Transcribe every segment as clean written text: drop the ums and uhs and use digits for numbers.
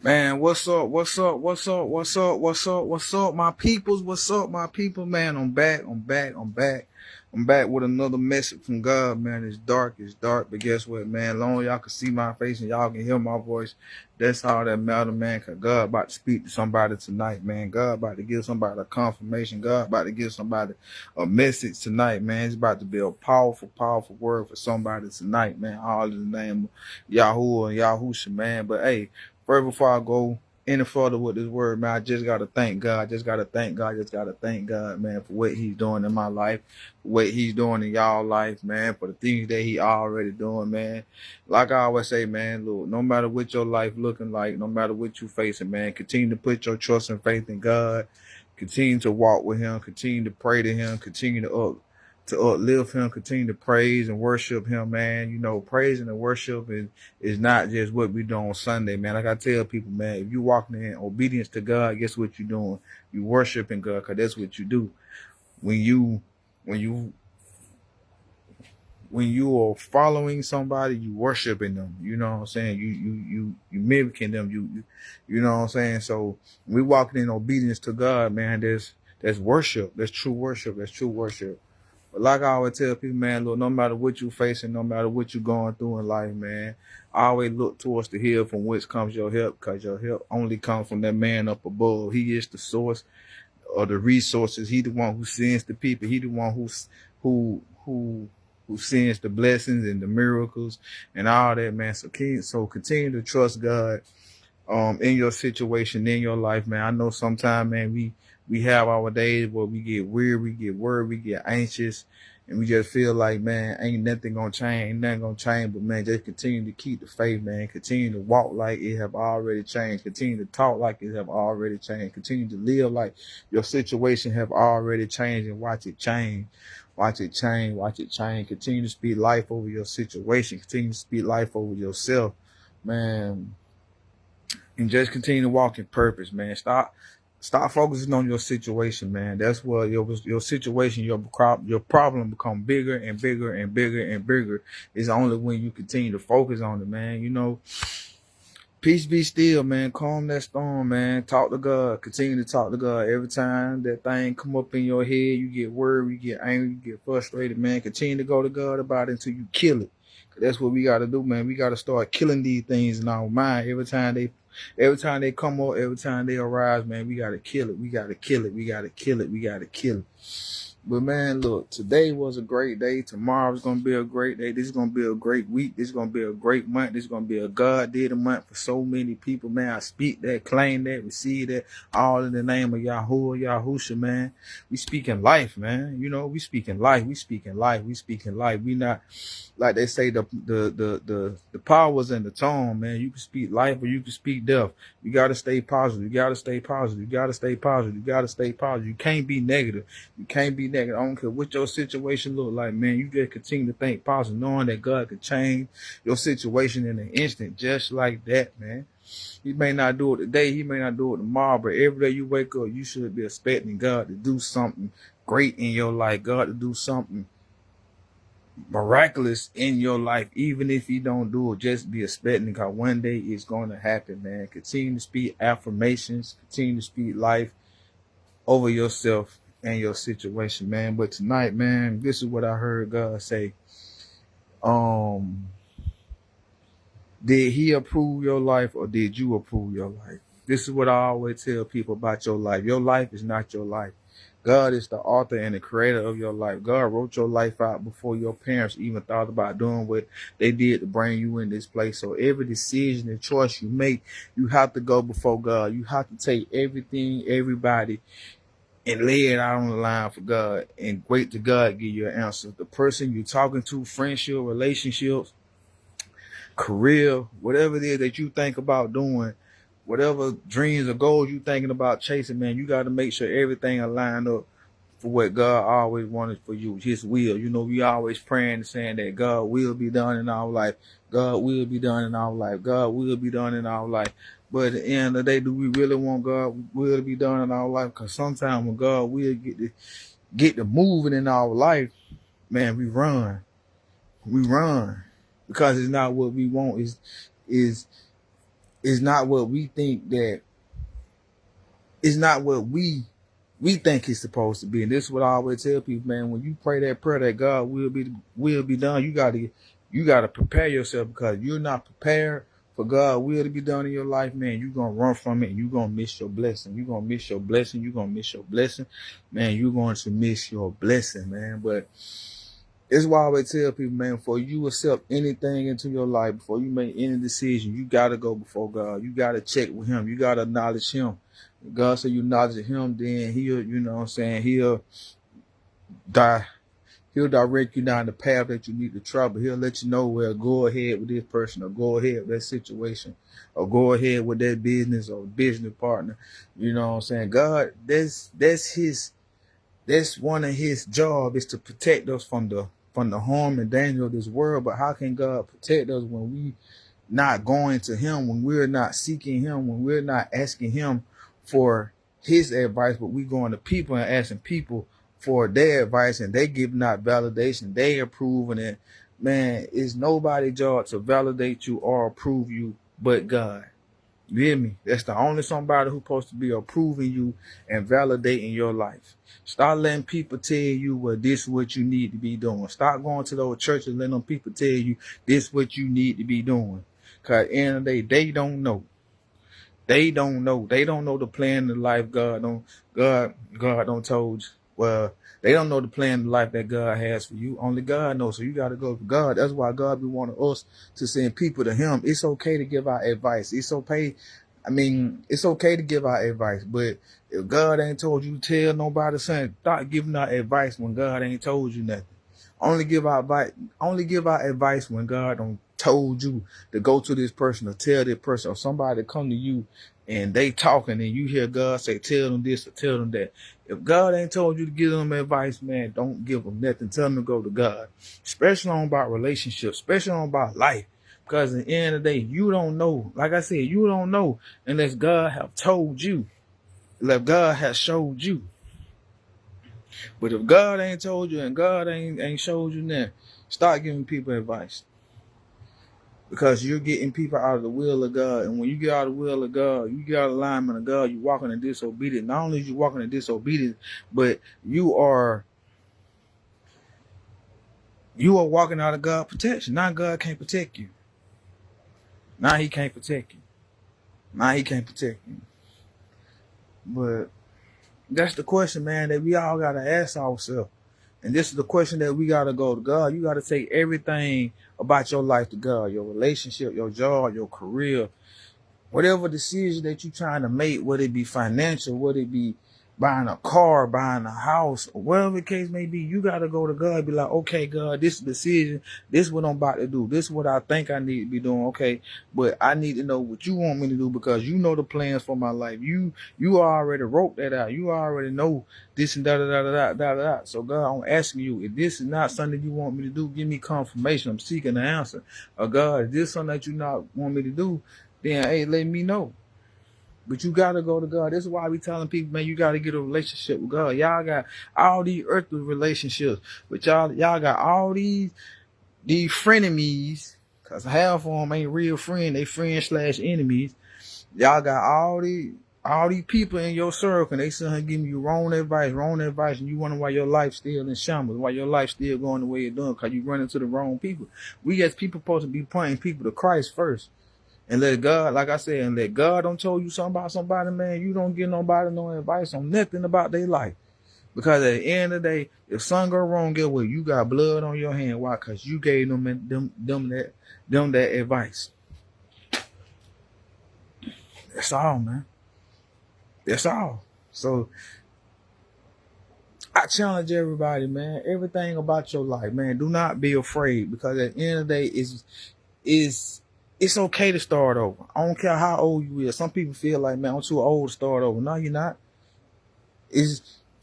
Man, what's up? What's up? What's up? What's up? What's up? What's up, my peoples? What's up, my people? Man, I'm back. I'm back. I'm back. I'm back with another message from God, man. It's dark, but guess what, man? Long as y'all can see my face and y'all can hear my voice, that's all that matter, man. Cause God about to speak to somebody tonight, man. God about to give somebody a confirmation. God about to give somebody a message tonight, man. It's about to be a powerful, powerful word for somebody tonight, man. All in the name of Yahuwah and Yahusha, man. But hey, first, before I go any further with this word, man, I just got to thank God. I just got to thank God. Just got to thank God, man, for what he's doing in my life, for what he's doing in y'all life, man, for the things that he already doing, man. Like I always say, man, look, no matter what your life looking like, no matter what you facing, man, continue to put your trust and faith in God. Continue to walk with him. Continue to pray to him. Continue to uplift him, continue to praise and worship him, man. You know, praising and worship is not just what we do on Sunday, man. Like I tell people, man, if you walking in obedience to God, guess what you're doing? You worshiping God, because that's what you do. When you are following somebody, you worshiping them. You know what I'm saying? You mimicking them. You know what I'm saying? So we walking in obedience to God, man. That's worship. That's true worship. That's true worship. But like I always tell people, man, look, no matter what you're facing, no matter what you're going through in life, man, always look towards the hill from which comes your help, because your help only comes from that man up above. He is the source of the resources. He the one who sends the people. He the one who sends the blessings and the miracles and all that, man. So continue to trust God in your situation, in your life, man. I know sometimes, man, we have our days where we get weird, we get worried, we get anxious, and we just feel like, man, ain't nothing gonna change, but man, just continue to keep the faith, man. Continue to walk like it have already changed. Continue to talk like it have already changed. Continue to live like your situation have already changed, and watch it change. Watch it change, watch it change. Continue to speak life over your situation. Continue to speak life over yourself, man. And just continue to walk in purpose, man. Stop focusing on your situation, man. That's where your situation, your problem become bigger and bigger and bigger and bigger. It's only when you continue to focus on it, man. You know, peace be still, man. Calm that storm, man. Talk to God. Continue to talk to God. Every time that thing come up in your head, you get worried, you get angry, you get frustrated, man. Continue to go to God about it until you kill it. That's what we got to do, man. We got to start killing these things in our mind. Every time they come up, every time they arise, man, we got to kill it. We got to kill it. We got to kill it. We got to kill it. But man, look, today was a great day. Tomorrow's going to be a great day. This is going to be a great week. This is going to be a great month. This is going to be a God did a month for so many people, man. I speak that, claim that, receive that, all in the name of Yahuwah, Yahusha, man. We speaking life, man. You know, we speaking life. We speaking life. We speaking life. We not, like they say, the power's in the tongue, man. You can speak life or you can speak death. You got to stay positive. You got to stay positive. You got to stay positive. You got to stay positive. You can't be negative. You can't be negative. I don't care what your situation look like, man. You just continue to think positive, knowing that God could change your situation in an instant, just like that, man. He may not do it today. He may not do it tomorrow, but every day you wake up, you should be expecting God to do something great in your life. God to do something miraculous in your life. Even if you don't do it, just be expecting, because one day it's going to happen, man. Continue to speak affirmations. Continue to speak life over yourself and your situation, man. But tonight, man, this is what I heard God say. Did he approve your life or did you approve your life? This is what I always tell people about your life. Your life is not your life. God is the author and the creator of your life. God wrote your life out before your parents even thought about doing what they did to bring you in this place. So every decision and choice you make, you have to go before God. You have to take everything, everybody, and lay it out on the line for God and wait till God give you an answer. The person you're talking to, friendship, relationships, career, whatever it is that you think about doing, whatever dreams or goals you thinking about chasing, man, you got to make sure everything aligned up for what God always wanted for you, his will. You know, we always praying and saying that God will be done in our life. God will be done in our life. God will be done in our life. But at the end of the day, do we really want God will to be done in our life? Because sometimes when God will get to moving in our life, man, we run. We run. Because it's not what we want. Is is not what we think that is not what we think it's supposed to be. And this is what I always tell people, man, when you pray that prayer that God will be done, you gotta prepare yourself, because you're not prepared for God will to be done in your life, man. You're gonna run from it and you're gonna miss your blessing. You're gonna miss your blessing, you're gonna miss your blessing. Man, you're going to miss your blessing, man. But it's why I always tell people, man, before you accept anything into your life, before you make any decision, you gotta go before God. You gotta check with him. You gotta acknowledge him. God said you acknowledge him, then he'll, you know what I'm saying, he'll direct you down the path that you need to travel. He'll let you know where go ahead with this person, or go ahead with that situation, or go ahead with that business or business partner. You know what I'm saying? God, that's one of his job, is to protect us from the harm and danger of this world. But how can God protect us when we not going to him, when we're not seeking him, when we're not asking him for his advice, but we going to people and asking people for their advice, and they giving out validation, they approving it. Man, it's nobody's job to validate you or approve you but God. You hear me? That's the only somebody who's supposed to be approving you and validating your life. Start letting people tell you, well, this is what you need to be doing. Start going to those churches and letting them people tell you this is what you need to be doing. Because at the end of the day, they don't know. They don't know. They don't know the plan of life God don't told you. Well, they don't know the plan of life that God has for you. Only God knows. So you got to go to God. That's why God be wanting us to send people to him. It's okay to give out advice. It's okay. I mean, it's okay to give out advice. But if God ain't told you, tell nobody, son, stop giving out advice when God ain't told you nothing. Only give out advice when God don't told you to go to this person or tell this person, or somebody come to you and they talking and you hear God say, tell them this or tell them that. If God ain't told you to give them advice, man, don't give them nothing. Tell them to go to God. Especially on about relationships, especially on about life. Because at the end of the day, you don't know. Like I said, you don't know unless God have told you. Unless God has showed you. But if God ain't told you and God ain't showed you nothing, start giving people advice. Because you're getting people out of the will of God. And when you get out of the will of God, you get out of alignment of God, you're walking in disobedience. Not only are you walking in disobedience, but you are walking out of God's protection. Now God can't protect you. Now he can't protect you. But that's the question, man, that we all got to ask ourselves. And this is the question that we got to go to God. You got to take everything about your life to God, your relationship, your job, your career, whatever decision that you're trying to make, whether it be financial, whether it be buying a car, buying a house, or whatever the case may be, you got to go to God and be like, okay, God, this decision, this is what I'm about to do. This is what I think I need to be doing. Okay, but I need to know what you want me to do, because you know the plans for my life. You already wrote that out. You already know this and da da da da da da da. So God, I'm asking you, if this is not something you want me to do, give me confirmation. I'm seeking the answer. Or God, if this is something that you not want me to do, then hey, let me know. But you gotta go to God. This is why we telling people, man, you gotta get a relationship with God. Y'all got all these earthly relationships, but y'all got all these frenemies, cause half of them ain't real friend. They friends/enemies. Y'all got all these people in your circle, and they sitting here giving you wrong advice, and you wonder why your life still in shambles, why your life still going the way you're doing, cause you run into the wrong people. We as people supposed to be pointing people to Christ first. And let God, like I said, and let God don't tell you something about somebody, man, you don't give nobody no advice on nothing about their life. Because at the end of the day, if something go wrong, get what? You got blood on your hand. Why? Because you gave them that advice. That's all, man. That's all. So I challenge everybody, man, everything about your life, man, do not be afraid, because at the end of the day, it's okay to start over. I don't care how old you is. Some people feel like, man, I'm too old to start over. No, you're not.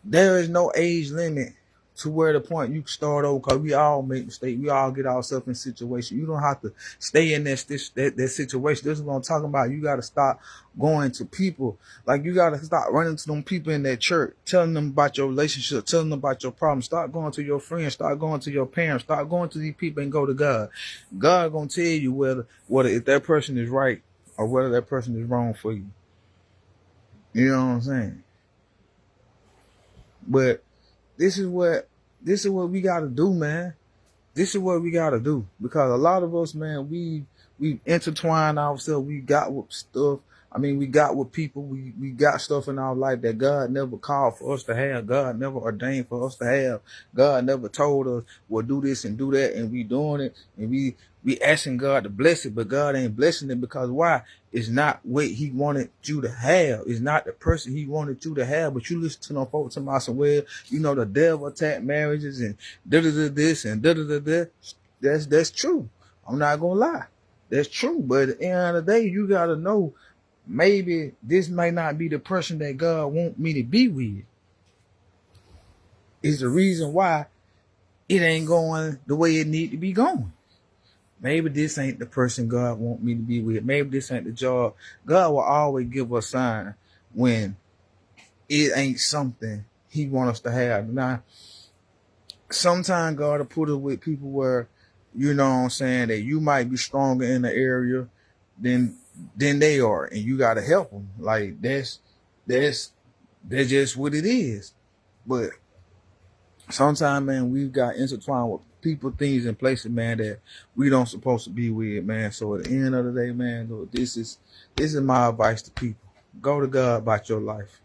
There is no age limit to where the point you can start over, because we all make mistakes. We all get ourselves in situations. You don't have to stay in that situation. This is what I'm talking about. You got to stop going to people. Like, you got to stop running to them people in that church, telling them about your relationship, telling them about your problems. Start going to your friends. Start going to your parents. Start going to these people and go to God. God going to tell you whether if that person is right or whether that person is wrong for you. You know what I'm saying? But this is what we gotta do, man. This is what we gotta do. Because a lot of us, man, we intertwine ourselves. We got with stuff. I mean, we got with people. We got stuff in our life that God never called for us to have. God never ordained for us to have. God never told us, well, do this and do that, and we doing it, and we asking God to bless it, but God ain't blessing it because why? It's not what He wanted you to have. It's not the person He wanted you to have. But you listen to them folks talking about some, well, you know, the devil attack marriages and this and da. That's true. I'm not gonna lie. That's true. But at the end of the day, you gotta know, maybe this may not be the person that God want me to be with. Is the reason why it ain't going the way it need to be going. Maybe this ain't the person God want me to be with. Maybe this ain't the job. God will always give us a sign when it ain't something He want us to have. Now, sometimes God will put us with people where, you know what I'm saying, that you might be stronger in the area than they are, and you got to help them. Like that's just what it is. But sometimes, man, we've got intertwined with people, things, and places, man, that we don't supposed to be with, man. So at the end of the day, man, look, this is my advice to people. Go to God about your life.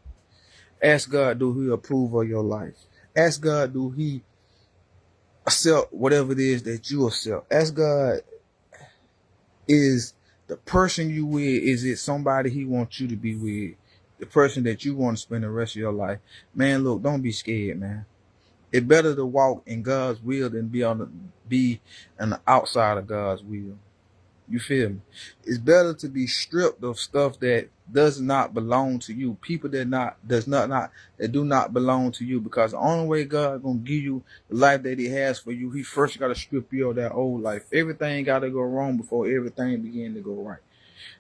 Ask God, do He approve of your life? Ask God, do He accept whatever it is that you accept? Ask God, is the person you with, is it somebody He wants you to be with? The person that you want to spend the rest of your life? Man, look, don't be scared, man. It's better to walk in God's will than be on the outside of God's will. You feel me? It's better to be stripped of stuff that does not belong to you. People that do not belong to you. Because the only way God gonna give you the life that He has for you, He first gotta strip you of that old life. Everything gotta go wrong before everything begin to go right.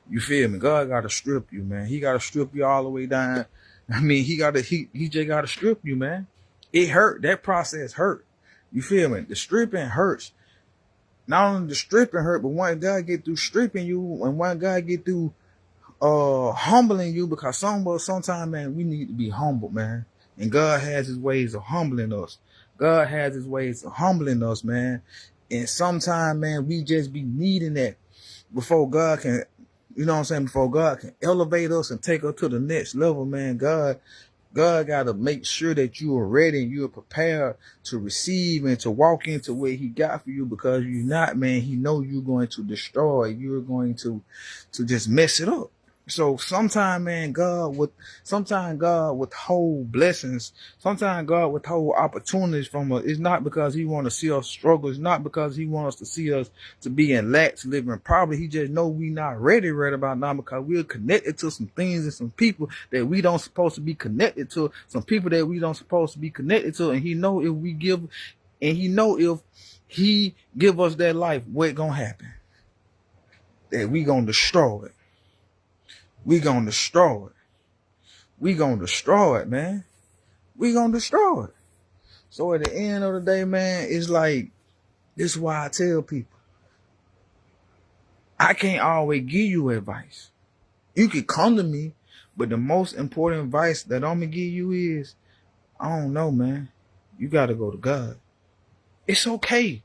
You feel me? God gotta strip you, man. He gotta strip you all the way down. I mean, he just gotta strip you, man. It hurt. That process hurt. You feel me? The stripping hurts. Not only the stripping hurt, but when God get through stripping you, and when God get through humbling you, because sometimes, man, we need to be humble, man. And God has His ways of humbling us. God has His ways of humbling us, man. And sometimes, man, we just be needing that before God can, you know what I'm saying, before God can elevate us and take us to the next level, man. God got to make sure that you are ready and you are prepared to receive and to walk into what He got for you, because you're not, man. He know you're going to destroy. You're going to just mess it up. So sometimes, man, God withhold blessings. Sometimes God withhold opportunities from us. It's not because He want to see us struggle. It's not because He wants us to see us to be in lack, to live in poverty. He just know we not ready about now, because we're connected to some things and some people that we don't supposed to be connected to. Some people that we don't supposed to be connected to. And He know if He give us that life, what gonna happen? That we gonna destroy it. We gonna destroy it. We gonna destroy it, man. We gonna destroy it. So at the end of the day, man, it's like, this is why I tell people, I can't always give you advice. You can come to me, but the most important advice that I'm gonna give you is, I don't know, man. You gotta go to God. It's okay.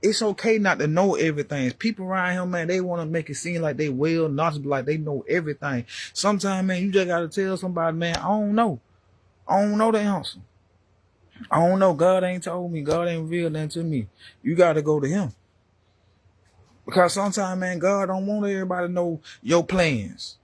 It's okay not to know everything. People around here, man, they want to make it seem like they well, not to be like they know everything. Sometimes, man, you just got to tell somebody, man, I don't know. I don't know the answer. I don't know. God ain't told me. God ain't revealed that to me. You got to go to Him. Because sometimes, man, God don't want everybody to know your plans.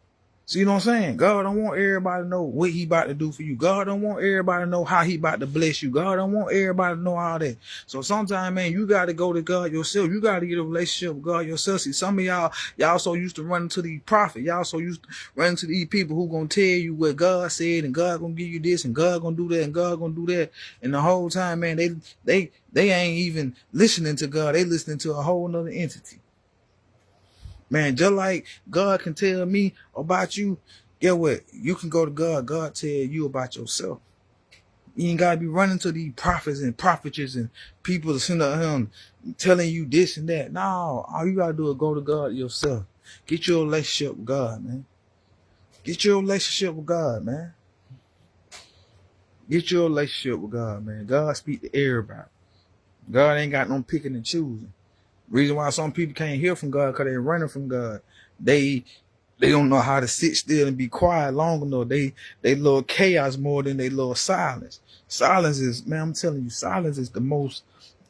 See what I'm saying? God don't want everybody to know what He about to do for you. God don't want everybody to know how He about to bless you. God don't want everybody to know all that. So sometimes, man, you got to go to God yourself. You got to get a relationship with God yourself. See, some of y'all so used to running to these prophets. Y'all so used to running to these people who gonna tell you what God said, and God gonna give you this, and God gonna do that, and God gonna do that. And the whole time, man, they ain't even listening to God. They listening to a whole nother entity. Man, just like God can tell me about you, get what? You can go to God. God tell you about yourself. You ain't got to be running to these prophets and prophetess and people to send to Him telling you this and that. No, all you got to do is go to God yourself. Get your relationship with God, man. Get your relationship with God, man. Get your relationship with God, man. God speak to everybody. God ain't got no picking and choosing. Reason why some people can't hear from God because they're running from God. They don't know how to sit still and be quiet long enough. They love chaos more than they love silence. Silence is, man, I'm telling you, silence is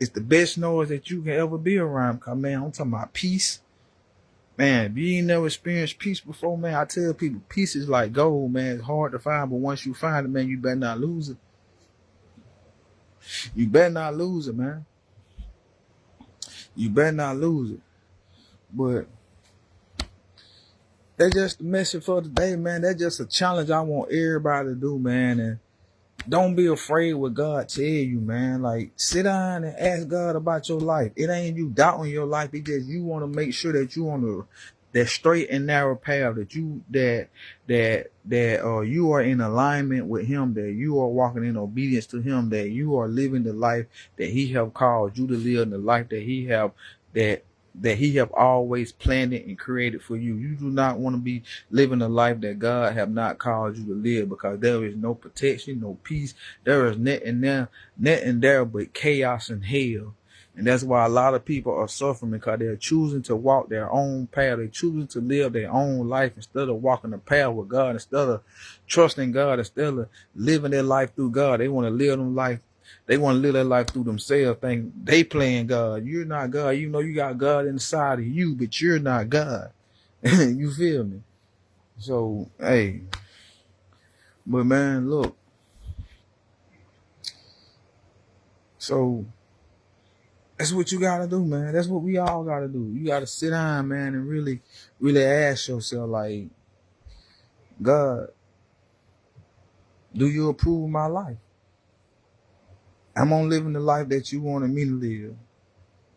it's the best noise that you can ever be around. Cause man, I'm talking about peace. Man, if you ain't never experienced peace before, man, I tell people peace is like gold, man. It's hard to find, but once you find it, man, you better not lose it. You better not lose it, man. You better not lose it. But that's just the message for today, man. That's just a challenge I want everybody to do, man. And don't be afraid what God tell you, man. Like, sit down and ask God about your life. It ain't you doubting your life. It's just you want to make sure that you on that straight and narrow path, that you are in alignment with Him, that you are walking in obedience to Him, that you are living the life that He have called you to live, the life that He have that He have always planned it and created for you. You do not want to be living a life that God have not called you to live, because there is no protection, no peace. There is nothing there but chaos and hell. And that's why a lot of people are suffering, because they're choosing to walk their own path. They're choosing to live their own life instead of walking the path with God, instead of trusting God, instead of living their life through God. They want to live them life. They want to live their life through themselves, think they playing God. You're not God. You know you got God inside of you, but you're not God. You feel me? So, hey. But man, look. So, that's what you got to do, man. That's what we all got to do. You got to sit down, man, and really, really ask yourself, like, God, do you approve my life? I'm on living the life that you wanted me to live.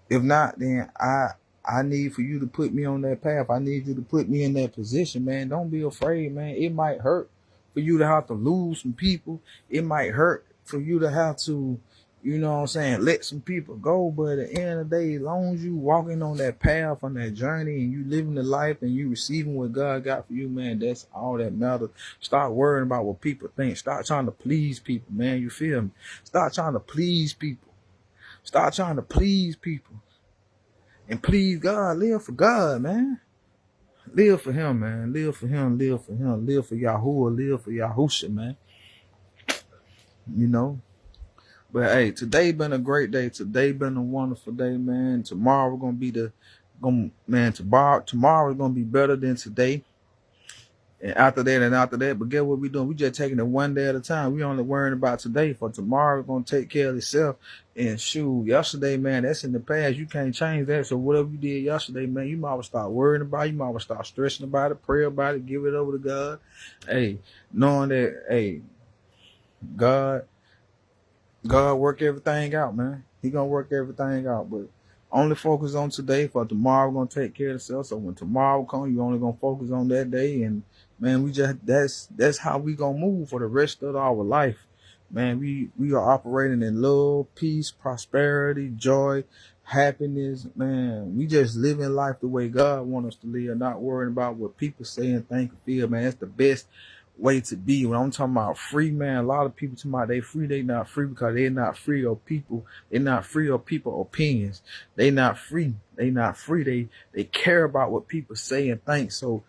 If not, then I need for you to put me on that path. I need you to put me in that position, man. Don't be afraid, man. It might hurt for you to have to lose some people. It might hurt for you to have to, you know what I'm saying, let some people go. But at the end of the day, as long as you walking on that path, on that journey, and you living the life and you receiving what God got for you, man, that's all that matters. Stop worrying about what people think. Stop trying to please people, man. You feel me? Stop trying to please people. Stop trying to please people. And please God. Live for God, man. Live for Him, man. Live for Him. Live for Him. Live for Yahuwah. Live for Yahusha, man. You know? But hey, today been a great day. Today been a wonderful day, man. Tomorrow we're gonna be tomorrow is gonna be better than today. And after that, but guess what we doing? We just taking it one day at a time. We only worrying about today. For tomorrow, we're gonna take care of itself. And shoot, yesterday, man, that's in the past. You can't change that. So whatever you did yesterday, man, you might well start worrying about it. You might well start stressing about it, pray about it, give it over to God. Hey, knowing that, hey, God work everything out, man. He gonna work everything out, but only focus on today. For tomorrow, we're gonna take care of itself. So when tomorrow comes, you only gonna focus on that day. And man, that's how we gonna move for the rest of our life. Man, we are operating in love, peace, prosperity, joy, happiness. Man, we just living life the way God wants us to live, not worrying about what people say and think and feel. Man, that's the best way to be. When I'm talking about free, man, a lot of people talking about they free. They not free because they're not free of people. They're not free of people opinions. They not free. They not free. They care about what people say and think. So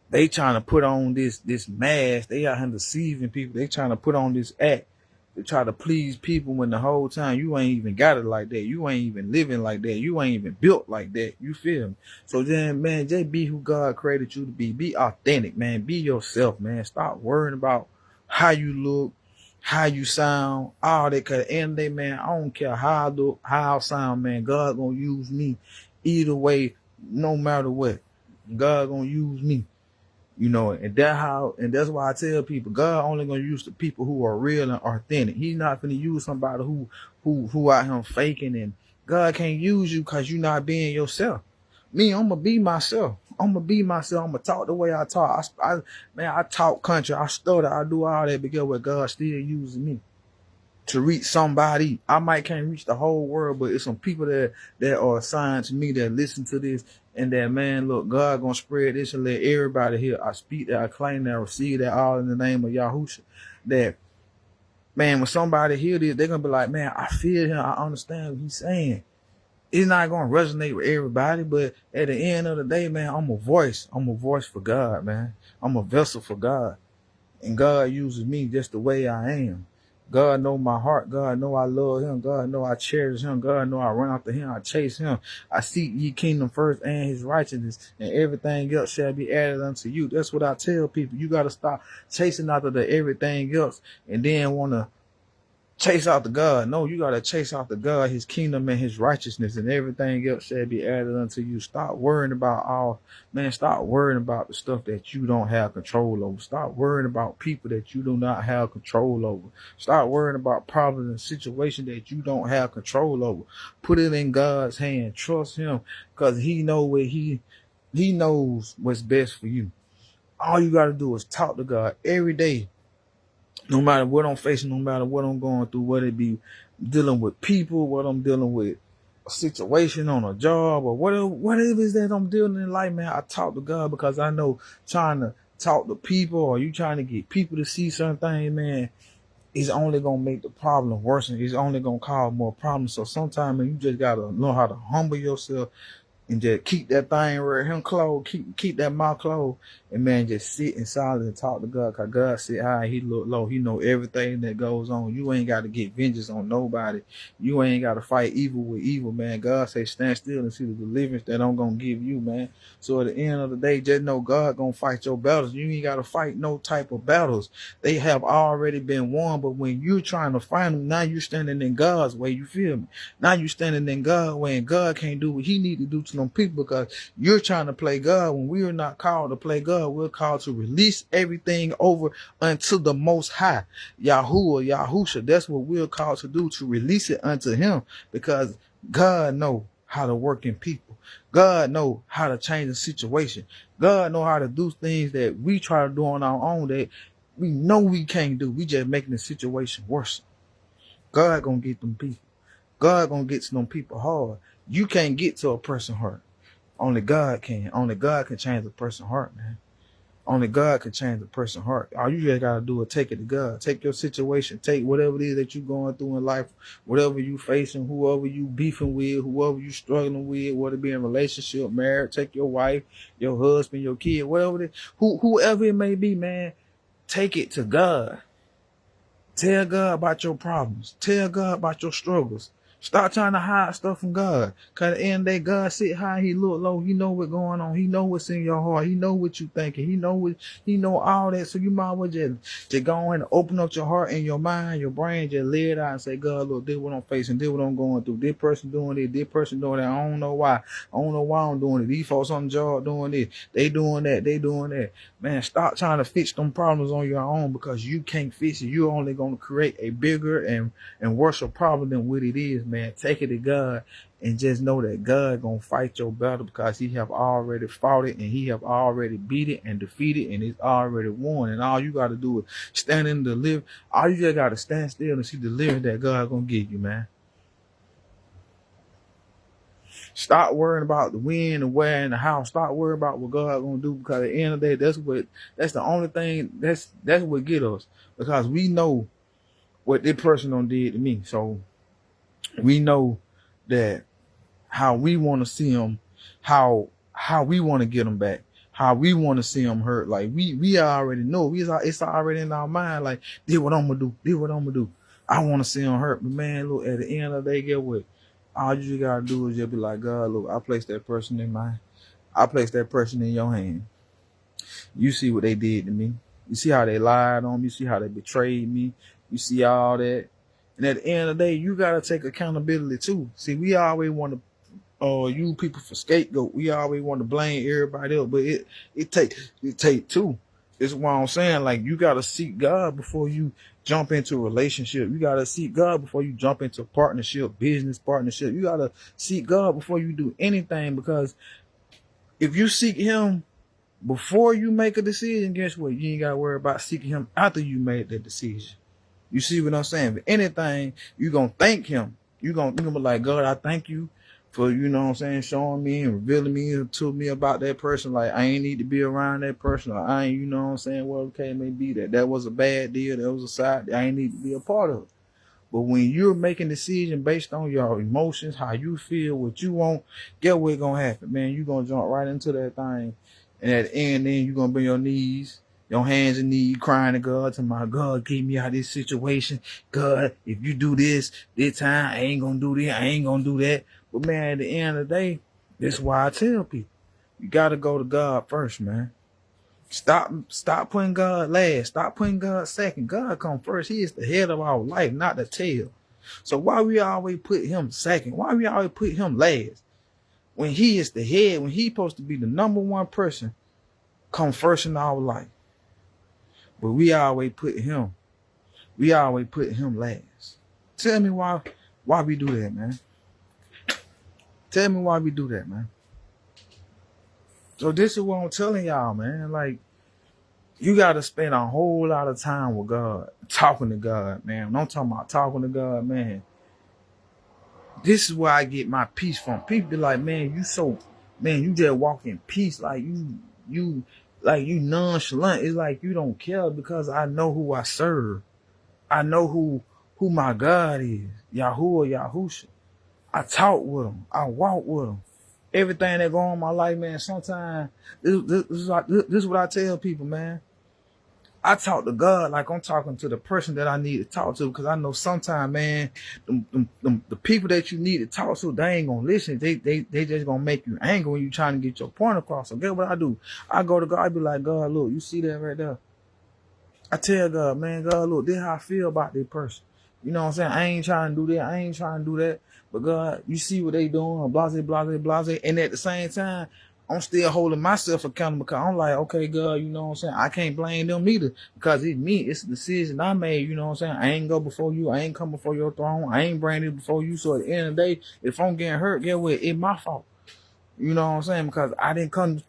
they trying to put on this mask. They out here deceiving people. They trying to put on this act to try to please people, when the whole time you ain't even got it like that. You ain't even living like that. You ain't even built like that. You feel me? So then, man, just be who God created you to be. Be authentic, man. Be yourself, man. Stop worrying about how you look, how you sound, all that. Cause at the end of the day, man, I don't care how I look, how I sound, man. God gonna use me either way, no matter what. God gonna use me. You know, and that's why I tell people, God only gonna use the people who are real and authentic. He's not gonna use somebody who out here faking. And God can't use you because you're not being yourself. Me, I'm gonna be myself. I'm gonna talk the way I talk. I talk country. I stutter. I do all that because what God still using me. to reach somebody. I might can't reach the whole world, but it's some people that are assigned to me that listen to this, and that, man, look, God gonna spread this and let everybody hear. I speak that, I claim that, I receive that, all in the name of Yahusha. That, man, when somebody hear this, they're gonna be like, man, I feel him, I understand what he's saying. It's not gonna resonate with everybody, but at the end of the day, man, I'm a voice. I'm a voice for God, man. I'm a vessel for God. And God uses me just the way I am. God know my heart. God know I love him. God know I cherish him. God know I run after him. I chase him. I seek ye kingdom first and his righteousness, and everything else shall be added unto you. That's what I tell people. You got to stop chasing after the everything else and then want to chase after God. No, you got to chase after God, his kingdom and his righteousness, and everything else shall be added unto you. Stop worrying about stop worrying about the stuff that you don't have control over. Stop worrying about people that you do not have control over. Stop worrying about problems and situations that you don't have control over. Put it in God's hand. Trust him, because he knows what's best for you. All you got to do is talk to God every day. No matter what I'm facing, no matter what I'm going through, whether it be dealing with people, what I'm dealing with, a situation on a job, or whatever it is that I'm dealing in life, man, I talk to God, because I know trying to talk to people, or you trying to get people to see certain things, man, is only going to make the problem worse, and it's only going to cause more problems. So sometimes, man, you just got to know how to humble yourself and just keep that thing right here closed, keep that mouth closed, and, man, just sit in silence and talk to God, because God sit high, he look low. He know everything that goes on. You ain't got to get vengeance on nobody. You ain't got to fight evil with evil, man. God say stand still and see the deliverance that I'm going to give you, man. So at the end of the day, just know God going to fight your battles. You ain't got to fight no type of battles. They have already been won, but when you're trying to fight them, now you're standing in God's way, you feel me? Now you're standing in God's way, and God can't do what he need to do to them people, because you're trying to play God when we are not called to play God. We're called to release everything over unto the Most High, Yahuwah, Yahusha. That's what we're called to do, to release it unto him, because God know how to work in people. God know how to change the situation. God know how to do things that we try to do on our own that we know we can't do. We just making the situation worse. God gonna get them people. God gonna get to them people hard. You can't get to a person's heart. Only God can. Only God can change a person's heart, man. Only God can change a person's heart. All you just gotta do is take it to God. Take your situation. Take whatever it is that you're going through in life, whatever you facing, whoever you beefing with, whoever you struggling with, whether it be in relationship, marriage. Take your wife, your husband, your kid, whatever it is, whoever it may be, man. Take it to God. Tell God about your problems. Tell God about your struggles. Stop trying to hide stuff from God. Cause at the end of the day, God sit high, he look low. He know what's going on. He know what's in your heart. He know what you thinking. He know all that. So you might as well just go on and open up your heart and your mind, your brain, just lay it out and say, God, look, this what I'm facing, this what I'm going through. This person doing this person doing that. I don't know why. I don't know why I'm doing it. These folks on the job doing this. They doing that. They doing that. Man, stop trying to fix them problems on your own, because you can't fix it. You're only going to create a bigger and worse problem than what it is, man. Take it to God and just know that God gonna fight your battle, because he have already fought it, and he have already beat it and defeated, and it's already won. And all you got to do is stand in the live. All you just got to stand still and see the living that God gonna give you, man. Stop worrying about the when and where and the how. Stop worrying about what God gonna do, because at the end of the day, that's the only thing that's what get us, because we know what this person done did to me. So we know that how we want to see them, how we want to get them back, how we want to see them hurt. Like we already know. It's already in our mind. Like, did what I'm gonna do. Did what I'm gonna do. I want to see them hurt. But man, look, at the end of the day, get what? All you gotta do is just be like, God, look, I placed that person in mine. I placed that person in your hand. You see what they did to me. You see how they lied on me. You see how they betrayed me. You see all that. And at the end of the day, you got to take accountability too. See, we always want to use people for scapegoat. We always want to blame everybody else, but it take two. It's what I'm saying. Like, you got to seek God before you jump into a relationship. You got to seek God before you jump into a partnership, business partnership. You got to seek God before you do anything, because if you seek him before you make a decision, guess what? You ain't got to worry about seeking him after you made that decision. You see what I'm saying? If anything, you gonna thank him. You gonna be like, God, I thank you for, you know what I'm saying, showing me and revealing me to me about that person. Like, I ain't need to be around that person. Or I ain't, you know what I'm saying, well, okay, it may be that was a bad deal. That was a side I ain't need to be a part of. But when you're making decisions based on your emotions, how you feel, what you want, get what's gonna happen, man. You're gonna jump right into that thing. And at the end, then you're gonna bring your knees, your hands and knees, crying to God, to my God, keep me out of this situation. God, if you do this time, I ain't gonna do this, I ain't gonna do that. But man, at the end of the day, that's why I tell people, you gotta go to God first, man. Stop putting God last. Stop putting God second. God come first. He is the head of our life, not the tail. So why we always put him second? Why we always put him last? When he is the head, when he's supposed to be the number one person, come first in our life. But we always put him last. Tell me why we do that, man. Tell me why we do that, man. So this is what I'm telling y'all, man. Like, you got to spend a whole lot of time with God, talking to God, man. When I'm talking about talking to God, man, this is where I get my peace from. People be like, man, you just walk in peace. Like you nonchalant. It's like you don't care, because I know who I serve. I know who my God is. Yahuwah, Yahusha. I talk with him. I walk with him. Everything that go on in my life, man, sometimes, this is what I tell people, man. I talk to God like I'm talking to the person that I need to talk to, because I know sometimes, man, the people that you need to talk to, they ain't gonna listen. They just gonna make you angry when you trying to get your point across. So get what I do? I go to God, I be like, God, look, you see that right there? I tell God, man, God, look, this is how I feel about this person. You know what I'm saying? I ain't trying to do that. I ain't trying to do that. But God, you see what they doing, blase, blase, blase. And at the same time, I'm still holding myself accountable, because I'm like, okay, God, you know what I'm saying? I can't blame them either, because it's me. It's a decision I made, you know what I'm saying? I ain't go before you. I ain't come before your throne. I ain't bring it before you. So at the end of the day, if I'm getting hurt, get what? It's my fault. You know what I'm saying? Because I didn't come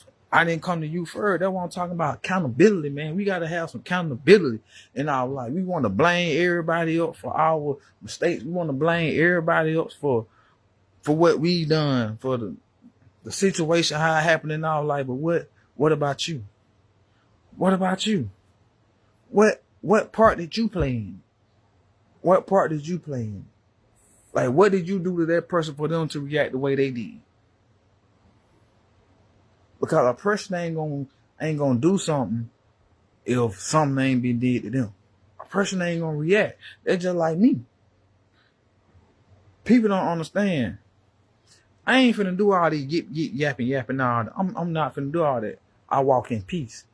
to you first. That's what I'm talking about. Accountability, man. We got to have some accountability in our life. We want to blame everybody else for our mistakes. We want to blame everybody else for what we done, for the situation, how it happened in our life. But what about you? What about you? What part did you play in? What part did you play in? Like, what did you do to that person for them to react the way they did? Because a person ain't gonna do something if something ain't been did to them. A person ain't gonna react. They're just like me. People don't understand. I ain't finna do all these yapping all that. I'm not finna do all that. I walk in peace.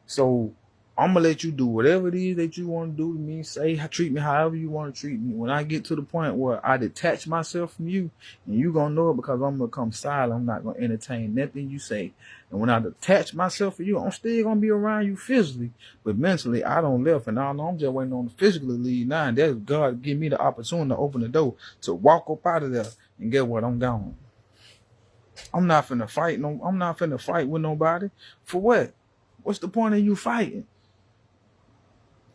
So I'm gonna let you do whatever it is that you want to do to me. Treat me however you want to treat me. When I get to the point where I detach myself from you, and you gonna know it, because I'm gonna come silent. I'm not gonna entertain nothing you say. And when I detach myself from you, I'm still gonna be around you physically, but mentally I don't left. And I know I'm just waiting on the physically leave now. And that's God give me the opportunity to open the door to walk up out of there and get what I'm gone. I'm not finna fight. I'm not finna fight with nobody. For what? What's the point of you fighting?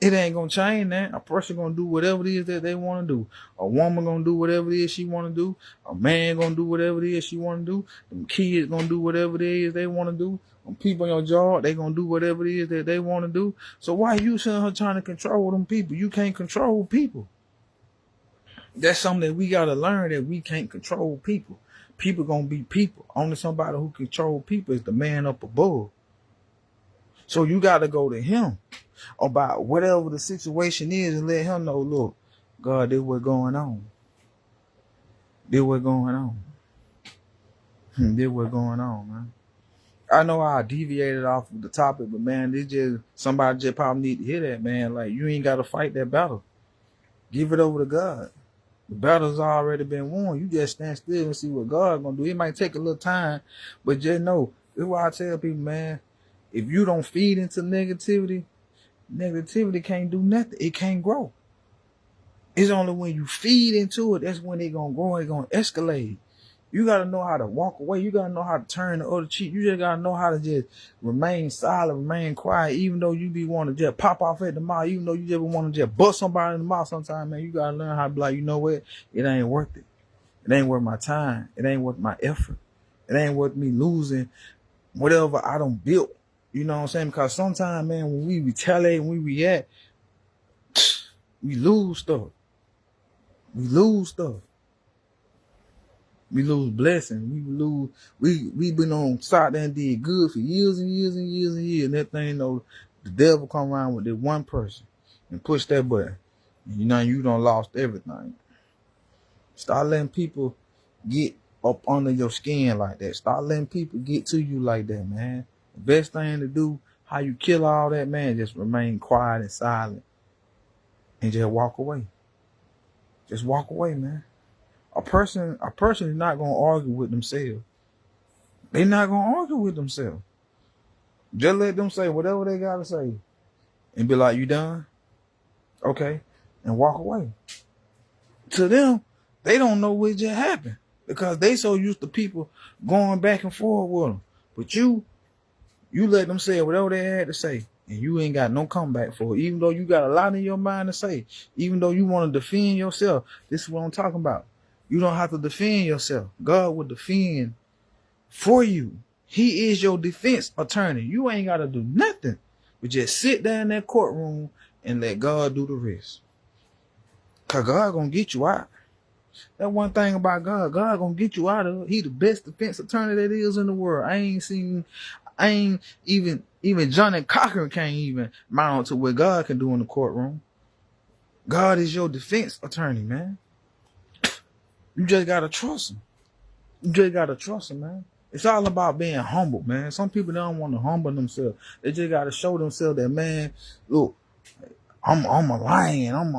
It ain't gonna change that. A person gonna do whatever it is that they want to do. A woman gonna do whatever it is she want to do. A man gonna do whatever it is she want to do. Them kids gonna do whatever it is they want to do. Them people on your job, they gonna do whatever it is that they want to do. So why you sitting here trying to control them people? You can't control people. That's something that we gotta learn, that we can't control people. People gonna be people. Only somebody who control people is the man up above. So you gotta go to him about whatever the situation is and let him know, look, God, this what's going on. This what's going on. This what's going on, man. I know I deviated off of the topic, but man, this just, somebody just probably need to hear that, man. Like, you ain't gotta fight that battle. Give it over to God. The battle's already been won. You just stand still and see what God's gonna do. It might take a little time, but just know, this is why I tell people, man, if you don't feed into negativity can't do nothing. It can't grow. It's only when you feed into it, that's when it's gonna grow, it's gonna escalate. You got to know how to walk away. You got to know how to turn the other cheek. You just got to know how to just remain silent, remain quiet, even though you be wanting to just pop off at the mouth, even though you just want to just bust somebody in the mouth sometimes, man. You got to learn how to be like, you know what? It ain't worth it. It ain't worth my time. It ain't worth my effort. It ain't worth me losing whatever I done built. You know what I'm saying? Because sometimes, man, when we retaliate, when we react, we lose stuff. We lose stuff. We lose blessings. We been on side there and did good for years and years and years and years. And that thing, you know, the devil come around with that one person and push that button. And you done lost everything. Start letting people get up under your skin like that. Start letting people get to you like that, man. The best thing to do, how you kill all that, man, just remain quiet and silent. And just walk away. Just walk away, man. A person is not gonna argue with themselves. They're not gonna argue with themselves. Just let them say whatever they gotta say, and be like, "You done? Okay," and walk away. To them, they don't know what just happened because they so used to people going back and forth with them. But you let them say whatever they had to say, and you ain't got no comeback for it. Even though you got a lot in your mind to say, even though you want to defend yourself, this is what I'm talking about. You don't have to defend yourself. God will defend for you. He is your defense attorney. You ain't got to do nothing but just sit there in that courtroom and let God do the rest. Because God going to get you out. That one thing about God going to get you out of it. He the best defense attorney that is in the world. I ain't even Johnny Cochran can't even mount to what God can do in the courtroom. God is your defense attorney, man. You just gotta trust him. You just gotta trust him, man. It's all about being humble, man. Some people don't want to humble themselves. They just gotta show themselves that, man, look, I'm a lion. I'm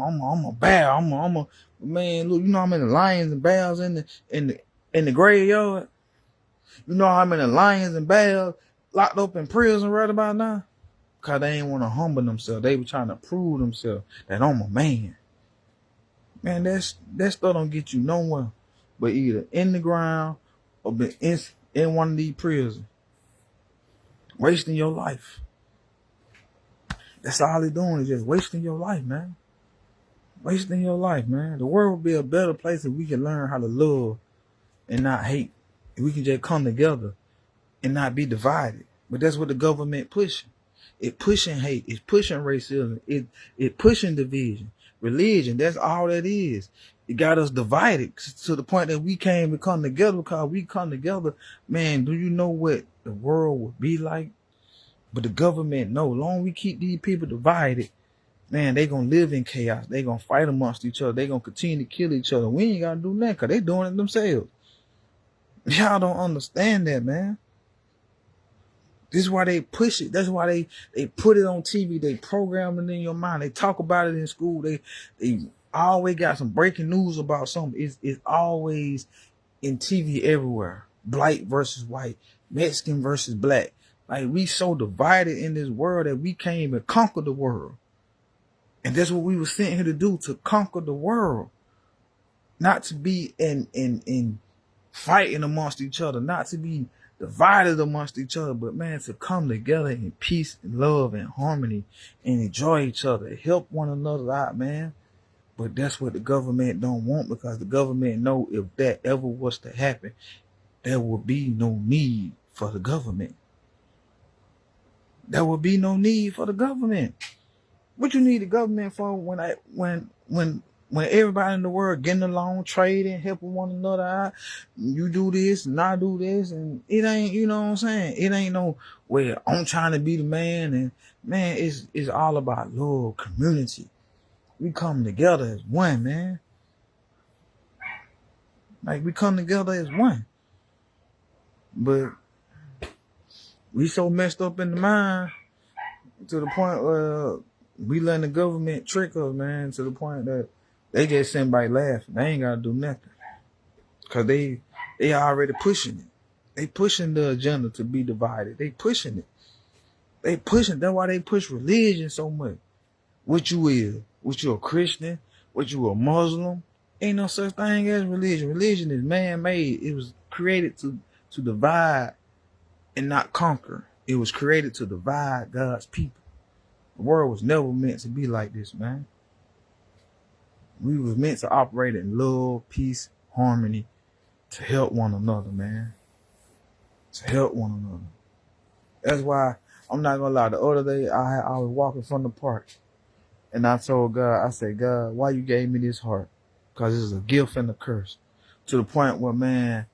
a bear. I'm a man. Look, you know how many lions and bears in the graveyard. You know how many lions and bears locked up in prison right about now? Because they ain't want to humble themselves. They were trying to prove themselves that I'm a man. Man, that stuff don't get you nowhere but either in the ground or in one of these prisons. Wasting your life. That's all they're doing is just wasting your life, man. Wasting your life, man. The world would be a better place if we can learn how to love and not hate. If we can just come together and not be divided. But that's what the government pushing. It pushing hate. It's pushing racism. It pushing division. Religion, that's all that is. It got us divided to the point that we can't even come together because we come together. Man, do you know what the world would be like? But the government, no. Long we keep these people divided, man, they going to live in chaos. They going to fight amongst each other. They going to continue to kill each other. We ain't got to do nothing because they doing it themselves. Y'all don't understand that, man. This is why they push it. That's why they put it on TV. They program it in your mind. They talk about it in school. They always got some breaking news about something. It's always in TV everywhere. Black versus white, Mexican versus black. Like, we so divided in this world that we can't even conquer the world. And that's what we were sent here to do, to conquer the world. Not to be in fighting amongst each other, not to be divided amongst each other, but man, to come together in peace and love and harmony and enjoy each other, help one another out, man. But that's what the government don't want, because the government know if that ever was to happen, there will be no need for the government. There will be no need for the government. What you need the government for when everybody in the world getting along, trading, helping one another out? You do this and I do this, and it ain't, you know what I'm saying? It ain't no, well, I'm trying to be the man, and man, it's all about love, community. We come together as one, man. Like, we come together as one. But we so messed up in the mind to the point where we letting the government trick us, man, to the point that they just send by laughing. They ain't gotta do nothing. Cause they already pushing it. They pushing the agenda to be divided. They pushing it. That's why they push religion so much. What you is? What you a Christian? What you a Muslim? Ain't no such thing as religion. Religion is man-made. It was created to divide and not conquer. It was created to divide God's people. The world was never meant to be like this, man. We was meant to operate in love, peace, harmony, to help one another, man. To help one another. That's why I'm not gonna lie. The other day I was walking from the park, and I told God, I said, God, why you gave me this heart? Because it's a gift and a curse. To the point where, man,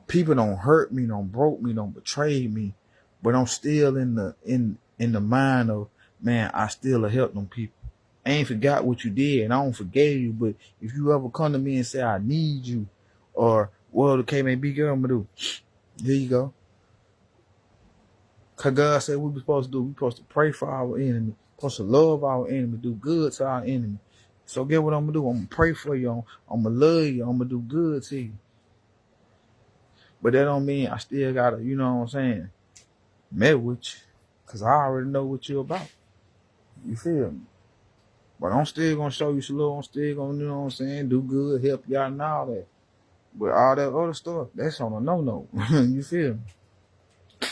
people don't hurt me, don't broke me, don't betray me, but I'm still in the mind of, man, I still help them people. I ain't forgot what you did, and I don't forget you. But if you ever come to me and say I need you, or well, the K may be, girl, I'm gonna do. Here you go. Cause God said what we supposed to do. We supposed to pray for our enemy, supposed to love our enemy, do good to our enemy. So get what I'm gonna do. I'm gonna pray for you. I'm gonna love you. I'm gonna do good to you. But that don't mean I still gotta, you know what I'm saying, met with you. Cause I already know what you're about. You feel me? But I'm still gonna show you some love. I'm still gonna, you know what I'm saying, do good, help you out and all that. But all that other stuff, that's on a no-no. You feel me?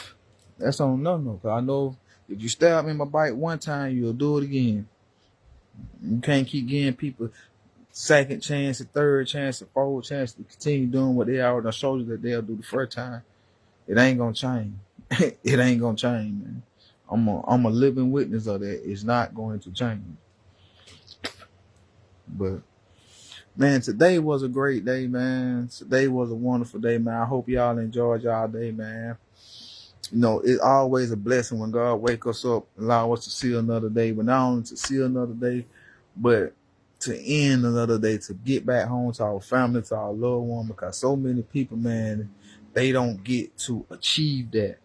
That's on a no-no. Cause I know if you stab me in my bite one time, you'll do it again. You can't keep giving people second chance, a third chance, a fourth chance to continue doing what they already showed you that they'll do the first time. It ain't gonna change. It ain't gonna change, man. I'm a living witness of that. It's not going to change. But man, today was a great day, man. Today was a wonderful day, man. I hope y'all enjoyed y'all day, man. You know, it's always a blessing when God wake us up, allow us to see another day. But not only to see another day, but to end another day, to get back home to our family, to our loved one. Because so many people, man, they don't get to achieve that.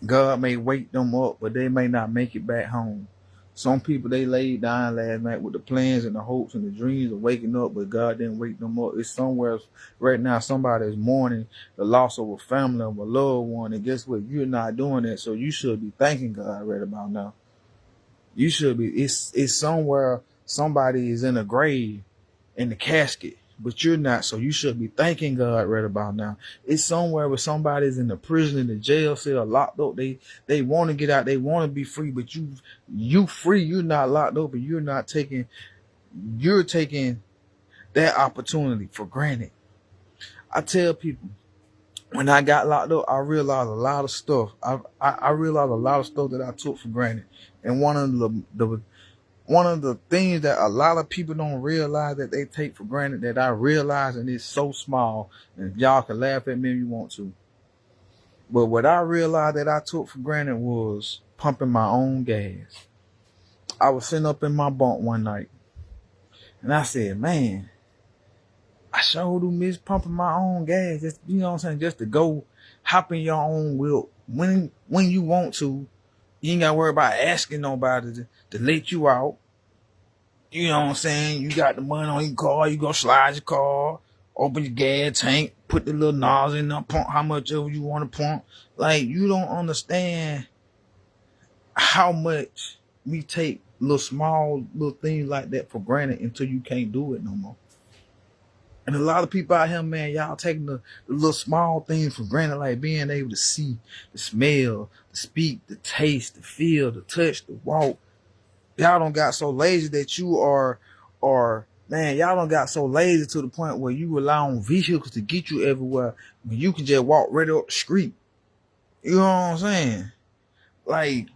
God may wake them up, but they may not make it back home. Some people, they laid down last night with the plans and the hopes and the dreams of waking up, but God didn't wake them up. It's somewhere right now, somebody is mourning the loss of a family, of a loved one. And guess what? You're not doing that. So you should be thanking God right about now. You should be. It's somewhere somebody is in a grave, in the casket, but you're not. So you should be thanking God right about now. It's somewhere where somebody's in the prison, in the jail cell, locked up. They want to get out. They want to be free, but you free. You're not locked up, and you're taking that opportunity for granted. I tell people, when I got locked up, I realized a lot of stuff. I realized a lot of stuff that I took for granted. And one of the things that a lot of people don't realize that they take for granted, that I realize, and it's so small, and y'all can laugh at me if you want to. But what I realized that I took for granted was pumping my own gas. I was sitting up in my bunk one night, and I said, man, I sure do miss pumping my own gas. Just, you know what I'm saying, just to go hop in your own wheel when you want to. You ain't got to worry about asking nobody to let you out. You know what I'm saying? You got the money on your car. You go slide your car, open your gas tank, put the little nozzle in there, pump how much ever you want to pump. Like, you don't understand how much we take small little things like that for granted until you can't do it no more. And a lot of people out here, man, y'all taking the little small things for granted, like being able to see, to smell, to speak, to taste, to feel, to touch, to walk. Y'all don't got so lazy that man, y'all don't got so lazy to the point where you rely on vehicles to get you everywhere when you can just walk right up the street. You know what I'm saying? Like,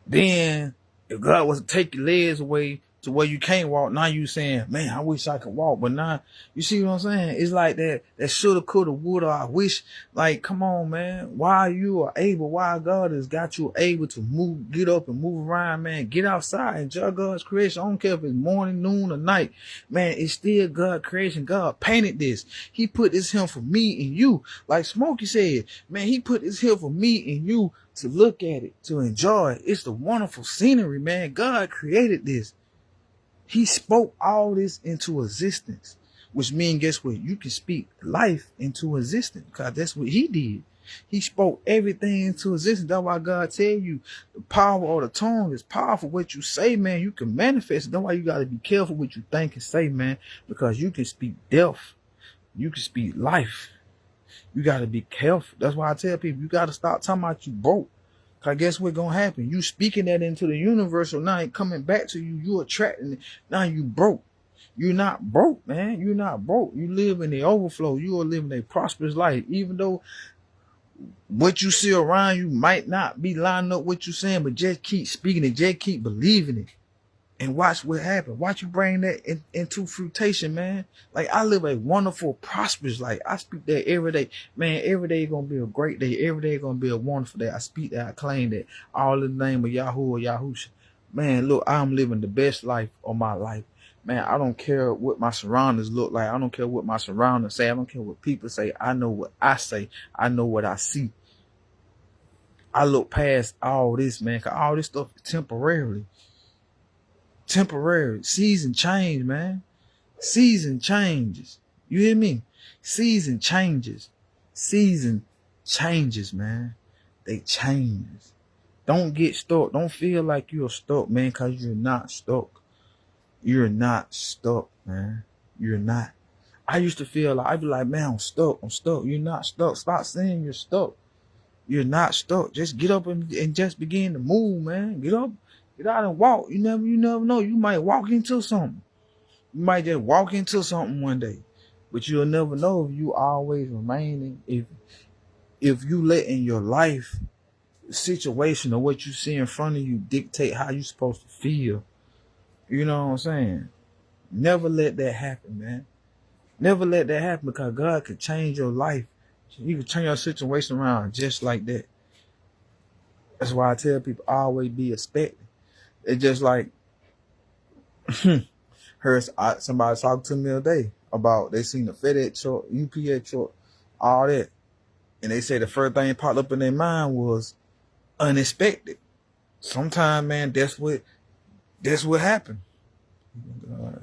then if God was to take your legs away to where you can't walk, now you saying, man, I wish I could walk. But now, you see what I'm saying? It's like that shoulda, coulda, woulda, I wish. Like, come on, man. Why you are able, why God has got you able to move, get up and move around, man. Get outside, enjoy God's creation. I don't care if it's morning, noon, or night. Man, it's still God's creation. God painted this. He put this here for me and you. Like Smokey said, man, he put this here for me and you to look at it, to enjoy it. It's the wonderful scenery, man. God created this. He spoke all this into existence, which means, guess what? You can speak life into existence, because that's what he did. He spoke everything into existence. That's why God tell you the power of the tongue is powerful. What you say, man, you can manifest it. That's why you got to be careful what you think and say, man, because you can speak death. You can speak life. You got to be careful. That's why I tell people, you got to stop talking about you broke. Cause guess what's going to happen? You speaking that into the universe, so now it coming back to you. You attracting it. Now you broke. You're not broke, man. You're not broke. You live in the overflow. You are living a prosperous life. Even though what you see around you might not be lining up with what you're saying, but just keep speaking it. Just keep believing it. And watch what happens. Watch you bring that into fruition, man. Like, I live a wonderful, prosperous life. I speak that every day. Man, every day is going to be a great day. Every day is going to be a wonderful day. I speak that. I claim that. All in the name of Yahoo or Yahusha. Man, look, I'm living the best life of my life. Man, I don't care what my surroundings look like. I don't care what my surroundings say. I don't care what people say. I know what I say. I know what I see. I look past all this, man, because all this stuff is temporarily. Temporary. Season change, man. Season changes. You hear me? Season changes. Season changes, man. They change. Don't get stuck. Don't feel like you're stuck, man, because you're not stuck. You're not stuck, man. You're not. I used to feel like, I'd be like, man, I'm stuck. I'm stuck. You're not stuck. Stop saying you're stuck. You're not stuck. Just get up and just begin to move, man. Get up. Get out and walk. You never know. You might walk into something. You might just walk into something one day. But you'll never know if you always remaining. If you let in your life situation or what you see in front of you dictate how you're supposed to feel. You know what I'm saying? Never let that happen, man. Never let that happen, because God could change your life. You can turn your situation around just like that. That's why I tell people, always be expecting. It's just like, heard somebody talking to me the other day about they seen the FedEx truck, UPS truck, all that. And they say the first thing that popped up in their mind was unexpected. Sometimes, man, that's what happened. What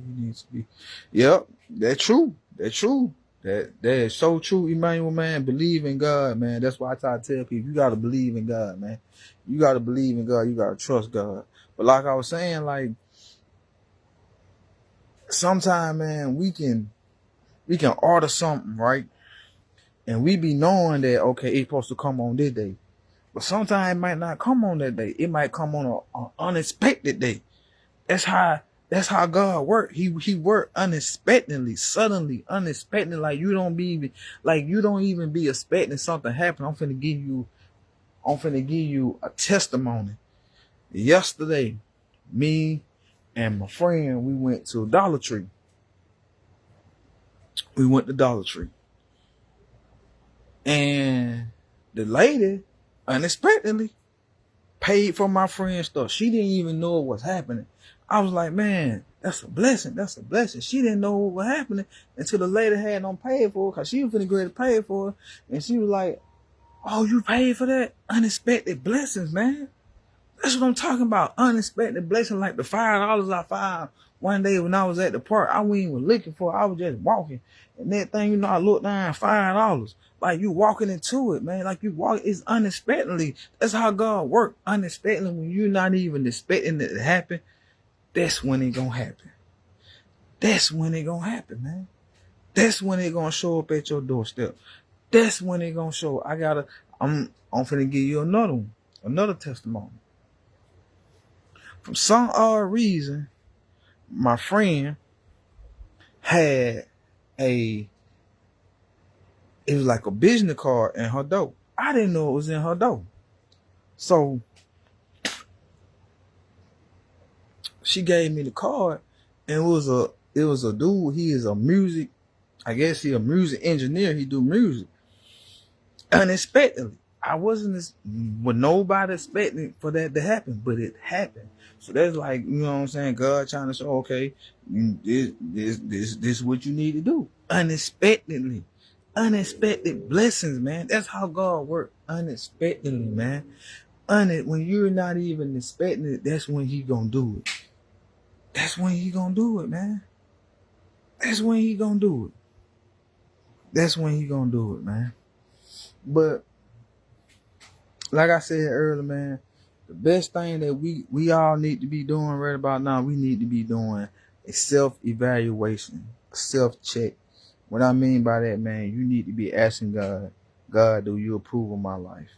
you need to be. Yep, that's true. That's true. That is so true, Emmanuel, man. Believe in God, man. That's why I try to tell people, you got to believe in God, man. You got to believe in God. You got to trust God. But like I was saying, like, sometimes, man, we can order something, right? And we be knowing that, okay, it's supposed to come on this day. But sometimes it might not come on that day. It might come on an unexpected day. That's how God work. He work unexpectedly, suddenly, unexpectedly. Like you don't even be expecting something happen. I'm finna give you a testimony. Yesterday, me and my friend, we went to Dollar Tree. And the lady unexpectedly paid for my friend's stuff. She didn't even know what was happening. I was like, man, that's a blessing. That's a blessing. She didn't know what was happening until the lady had them paid for, because she was finna go ahead and pay for it. And she was like, oh, you paid for that? Unexpected blessings, man. That's what I'm talking about. Unexpected blessings, like the $5 I found one day when I was at the park. I wasn't even looking for it. I was just walking. And that thing, you know, I looked down, $5. Like you walking into it, man. Like you walk, it's unexpectedly. That's how God works. Unexpectedly, when you're not even expecting it to happen, that's when it gonna happen. That's when it gonna happen, man. That's when it gonna show up at your doorstep. That's when it gonna show. I'm finna give you another one, another testimony. From some odd reason, my friend had it was like a business card in her door. I didn't know it was in her door. So she gave me the card, and it was a dude. He is a music, I guess he a music engineer. He do music. Unexpectedly, I wasn't with nobody expecting for that to happen, but it happened. So that's like, you know what I'm saying, God trying to show, okay, this is what you need to do. Unexpectedly. Unexpected blessings, man. That's how God works. Unexpectedly, man. When you're not even expecting it, that's when he gonna do it. That's when he gonna do it, man. That's when he gonna do it. That's when he gonna do it, man. But like I said earlier, man, the best thing that we all need to be doing right about now, we need to be doing a self-evaluation, a self-check. What I mean by that, man, you need to be asking God, God, do you approve of my life?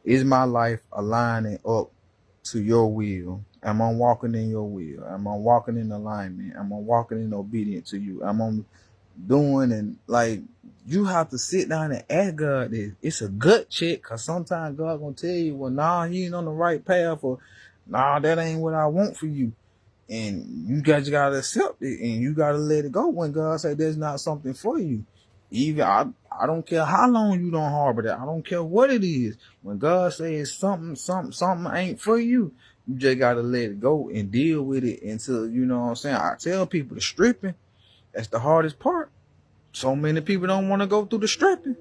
Is my life aligning up to your will? Am I walking in your will? Am I walking in alignment? Am I walking in obedience to you? Am I doing and like you have to sit down and ask God this. It's a gut check because sometimes God gonna tell you, well, nah, you ain't on the right path, or nah, that ain't what I want for you. And you guys gotta accept it and you gotta let it go when God say there's not something for you. Even I don't care how long you don't harbor that. I don't care what it is. When God says something ain't for you, you just gotta let it go and deal with it until, you know what I'm saying. I tell people the stripping, that's the hardest part. So many people don't want to go through the stripping.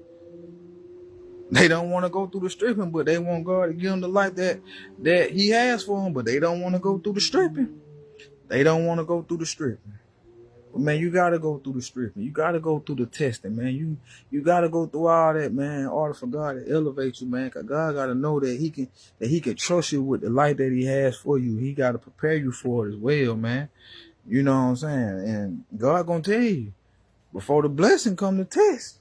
They don't want to go through the stripping, but they want God to give them the life that He has for them, but they don't want to go through the stripping. They don't want to go through the stripping. But man, you gotta go through the stripping. You gotta go through the testing, man. You gotta go through all that, man, in order for God to elevate you, man. Cause God gotta know that He can trust you with the life that He has for you. He gotta prepare you for it as well, man. You know what I'm saying? And God gonna tell you before the blessing come the test.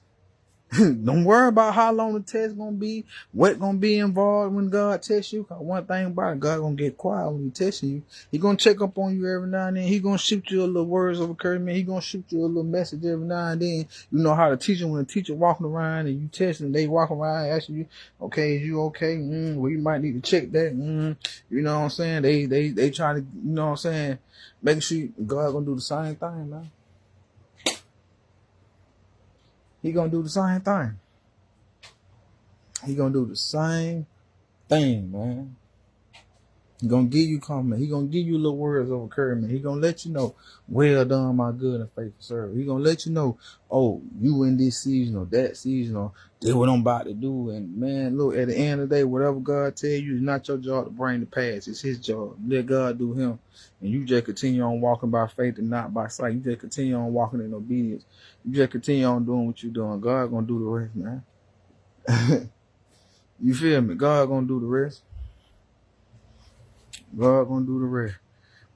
Don't worry about how long the test gonna be, what gonna be involved when God tests you. Cause one thing about it, God gonna get quiet when He testing you. He gonna check up on you every now and then. He gonna shoot you a little words of encouragement. He gonna shoot you a little message every now and then. You know how to teach them when the teacher walking around and you testing, they walking around asking you, okay, is you okay? Well, you might need to check that. You know what I'm saying? They trying to, you know what I'm saying? Make sure God gonna do the same thing, man. He gonna do the same thing. He gonna do the same thing, man. He gonna give you compliment. He gonna give you little words of encouragement. He gonna let you know, well done, my good and faithful servant. He gonna let you know, oh, you in this season or that season or this what I'm about to do. And man, look, at the end of the day, whatever God tell you, it's not your job to bring the past. It's His job. Let God do Him. And you just continue on walking by faith and not by sight. You just continue on walking in obedience. You just continue on doing what you're doing. God gonna do the rest, man. You feel me? God gonna do the rest. God gonna do the rest.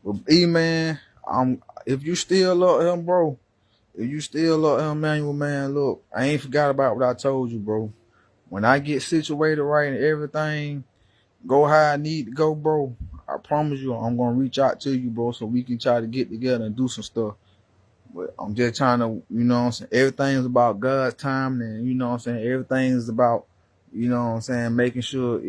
But man, if you still love Him, bro, if you still love Him, Emmanuel, man, look, I ain't forgot about what I told you, bro. When I get situated right and everything go how I need to go, bro, I promise you I'm gonna reach out to you, bro, so we can try to get together and do some stuff. But I'm just trying to, you know what I'm saying, everything's about God's time, and you know what I'm saying, everything's about, you know what I'm saying, making sure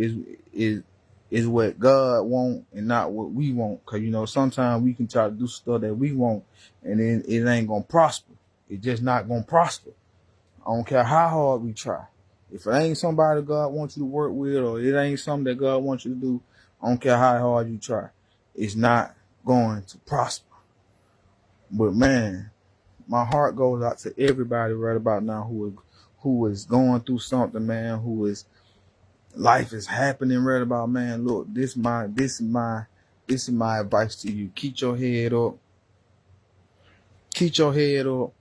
is what God want and not what we want. Cause you know, sometimes we can try to do stuff that we want and then it ain't gonna prosper. It's just not gonna prosper. I don't care how hard we try. If it ain't somebody God wants you to work with, or it ain't something that God wants you to do, I don't care how hard you try. It's not going to prosper. But man, my heart goes out to everybody right about now who is going through something, man, who is life is happening right about, man. Look, this is my advice to you. Keep your head up. Keep your head up.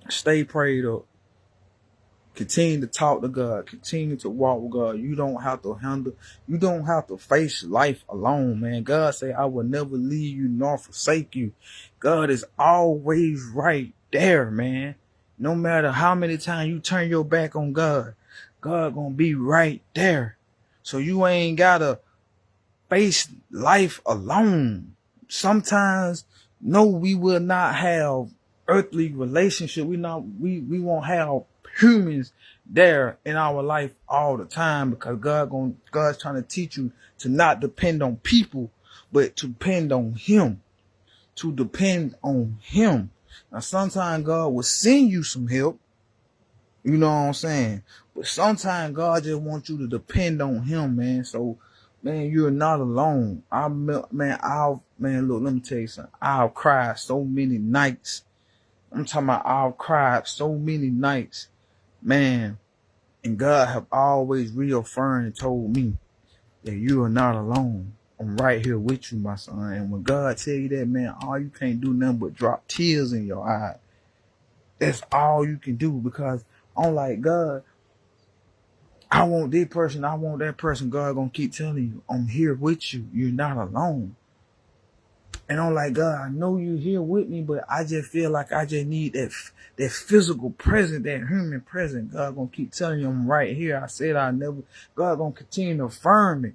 Stay prayed up. Continue to talk to God. Continue to walk with God. You don't have to face life alone, man. God say, I will never leave you nor forsake you. God is always right there, man. No matter how many times you turn your back on God, God gonna be right there. So you ain't gotta face life alone. Sometimes, no, we will not have earthly relationship. We won't have humans there in our life all the time, because God's trying to teach you to not depend on people, but to depend on Him. To depend on Him. Now, sometimes God will send you some help. You know what I'm saying? But sometimes God just wants you to depend on Him, man. So, man, you're not alone. Look, let me tell you something. I've cried so many nights. I'm talking about I've cried so many nights, man. And God have always reaffirmed and told me that you are not alone. I'm right here with you, my son. And when God tell you that, man, all you can't do nothing but drop tears in your eyes. That's all you can do, because I'm like, God, I want this person, I want that person. God gonna keep telling you, I'm here with you. You're not alone. And I'm like, God, I know you here with me, but I just feel like I just need that physical presence, that human presence. God gonna keep telling you I'm right here. I said I never. God gonna continue to affirm it.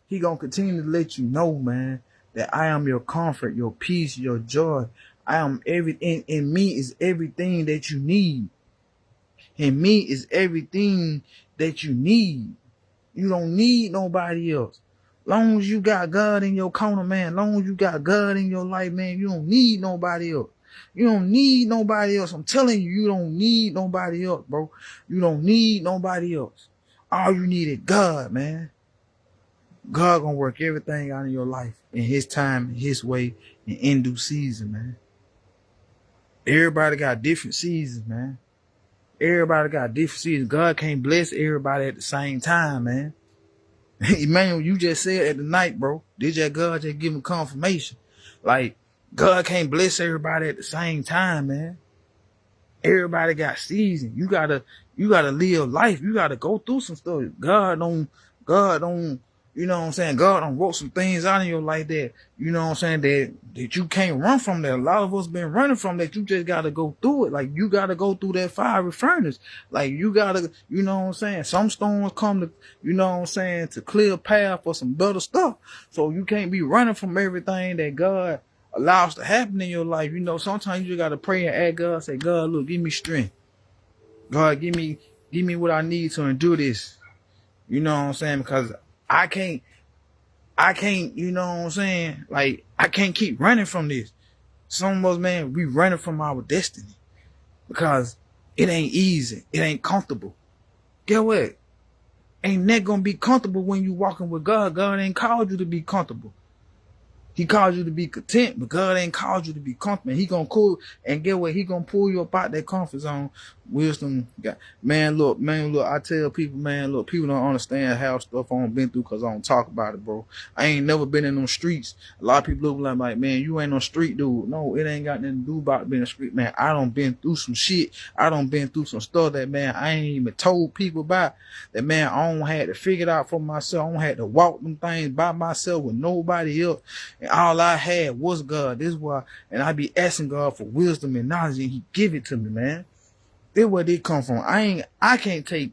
He gonna continue to let you know, man, that I am your comfort, your peace, your joy. I am everything. In me is everything that you need. In me is everything that you need. You don't need nobody else. Long as you got God in your corner, man. Long as you got God in your life, man, you don't need nobody else. You don't need nobody else. I'm telling you, you don't need nobody else, bro. You don't need nobody else. All you need is God, man. God gonna work everything out in your life in his time, his way, and in due season, man. Everybody got different seasons, man. Everybody got different seasons. God can't bless everybody at the same time, man. Emmanuel, you just said at the night, bro. Did your God just give him confirmation? Like, God can't bless everybody at the same time, man. Everybody got season. You gotta live life. You gotta go through some stuff. God don't, you know what I'm saying? God don't wrote some things out in your life that, you know what I'm saying, that you can't run from that. A lot of us been running from that. You just gotta go through it. Like, you gotta go through that fiery furnace. Like, you gotta, you know what I'm saying? Some storms come to, you know what I'm saying, to clear a path for some better stuff. So you can't be running from everything that God allows to happen in your life. You know, sometimes you just gotta pray and ask God, say, God, look, give me strength. God, give me what I need to endure this. You know what I'm saying? Because I can't, you know what I'm saying? Like, I can't keep running from this. Some of us, man, we running from our destiny because it ain't easy. It ain't comfortable. Get what? Ain't that gonna be comfortable when you walking with God. God ain't called you to be comfortable. He called you to be content, but God ain't called you to be confident. He gonna cool and get what? He gonna pull you up out that comfort zone. Wisdom, man. Look, I tell people, man, look, people don't understand how stuff I've been through because I don't talk about it, bro. I ain't never been in them streets. A lot of people look like, man, you ain't no street dude. No, it ain't got nothing to do about being a street man. I done been through some shit. I done been through some stuff that, man, I ain't even told people about. That, man, I don't had to figure it out for myself. I don't had to walk them things by myself with nobody else. And all I had was God. This is why, and I be asking God for wisdom and knowledge, and he give it to me, man. This where they come from. I can't take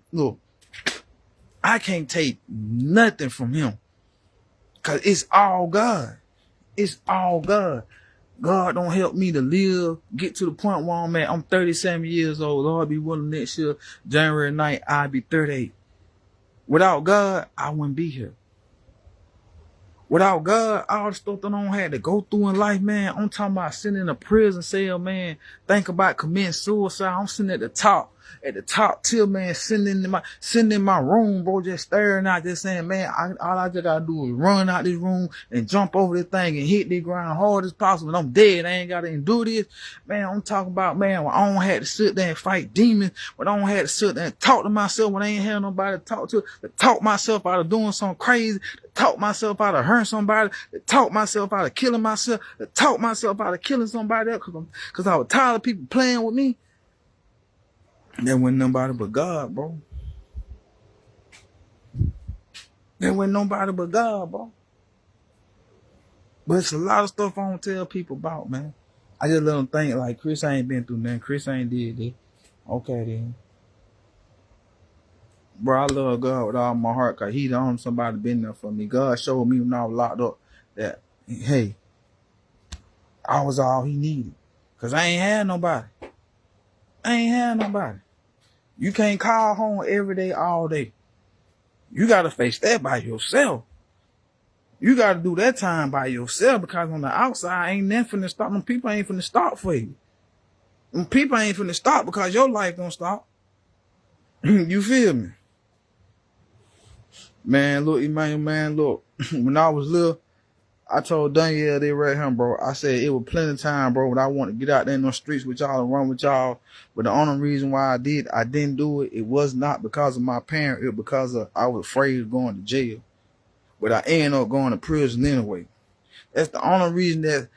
nothing from him. Cause it's all God. It's all God. God don't help me to live, get to the point where I'm at. I'm 37 years old. Lord be willing, next year, January 9th, I'll be 38. Without God, I wouldn't be here. Without God, all the stuff that I don't have to go through in life, man. I'm talking about sitting in a prison cell, man. Think about committing suicide. I'm sitting at the top tier, man, sitting in my room, bro, just staring out, just saying, man, all I just gotta do is run out this room and jump over this thing and hit the ground hard as possible. And I'm dead. I ain't gotta endure this. Man, I'm talking about, man, when I don't have to sit there and fight demons, when I don't have to sit there and talk to myself when I ain't have nobody to talk myself out of doing something crazy, to talk myself out of hurting somebody, to talk myself out of killing myself, to talk myself out of killing somebody else because I was tired of people playing with me. There wasn't nobody but God, bro. There wasn't nobody but God, bro. But it's a lot of stuff I don't tell people about, man. I just let them think like Chris ain't been through nothing. Chris ain't did this. Okay, then. Bro, I love God with all my heart because he the only somebody been there for me. God showed me when I was locked up that, hey, I was all he needed. Because I ain't had nobody. You can't call home every day, all day. You got to face that by yourself. You got to do that time by yourself because on the outside, ain't nothing finna stop. Them people ain't finna stop for you. Them people ain't finna stop because your life gonna stop. You feel me? Man, look, Emmanuel, man, look. When I was little, I told Danielle they right here, bro. I said it was plenty of time, bro, when I want to get out there in those streets with y'all and run with y'all. But the only reason why I didn't do it, it was not because of my parent. It was because I was afraid of going to jail. But I ended up going to prison anyway. That's the only reason that's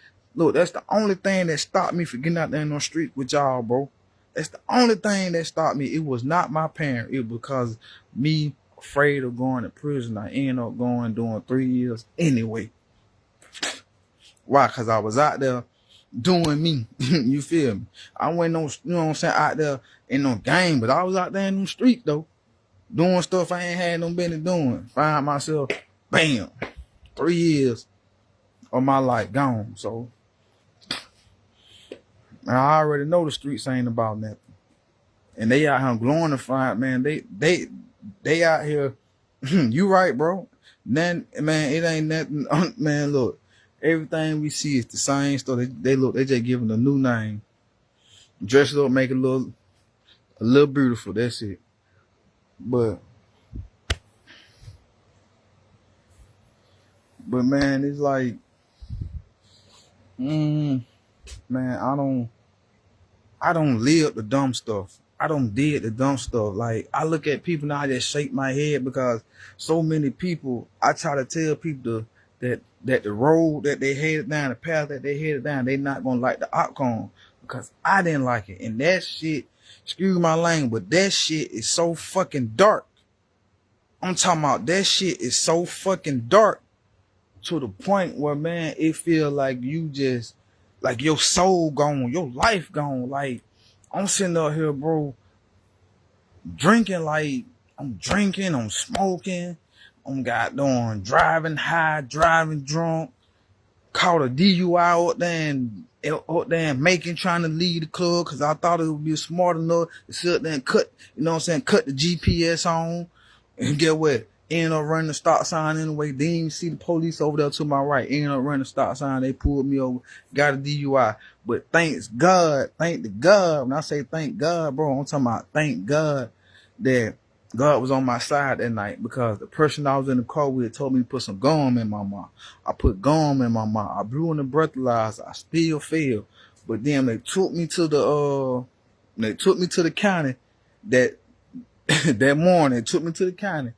the only thing that stopped me from getting out there in those streets with y'all, bro. That's the only thing that stopped me. It was not my parent. It was because me afraid of going to prison. I ended up doing 3 years anyway. Why? Cause I was out there doing me. You feel me? I wasn't no, you know what I'm saying, out there in no game, but I was out there in the street though, doing stuff I ain't had no business doing. Find myself, bam, 3 years of my life gone. So I already know the streets ain't about nothing. And they out here glorifying, man. They out here. You right, bro. Then, man, it ain't nothing. Man, look, everything we see is the same stuff. They just giving a new name. Dress it up, make it a little beautiful. That's it. But man, it's like, man, I don't live the dumb stuff. I don't did the dumb stuff. Like, I look at people now, I just shake my head because so many people, I try to tell people that the road that they headed down, the path that they headed down, they not going to like the outcome because I didn't like it. And that shit, excuse my language, but that shit is so fucking dark. I'm talking about that shit is so fucking dark to the point where, man, it feel like you just, like your soul gone, your life gone. Like, I'm sitting up here, bro, drinking, like, I'm drinking, I'm smoking, I'm goddamn driving high, driving drunk, caught a DUI out there and Macon trying to leave the club because I thought it would be smart enough to sit there and cut, you know what I'm saying, cut the GPS on. And get what? Ended up running the stop sign anyway. Didn't even see the police over there to my right. Ended up running the stop sign. They pulled me over. Got a DUI. But thank God. When I say thank God, bro, I'm talking about thank God that God was on my side that night because the person I was in the car with told me to put some gum in my mouth. I put gum in my mouth. I blew in the breathalyzer. I still failed. But then they took me to the county that that morning. Took me to the county.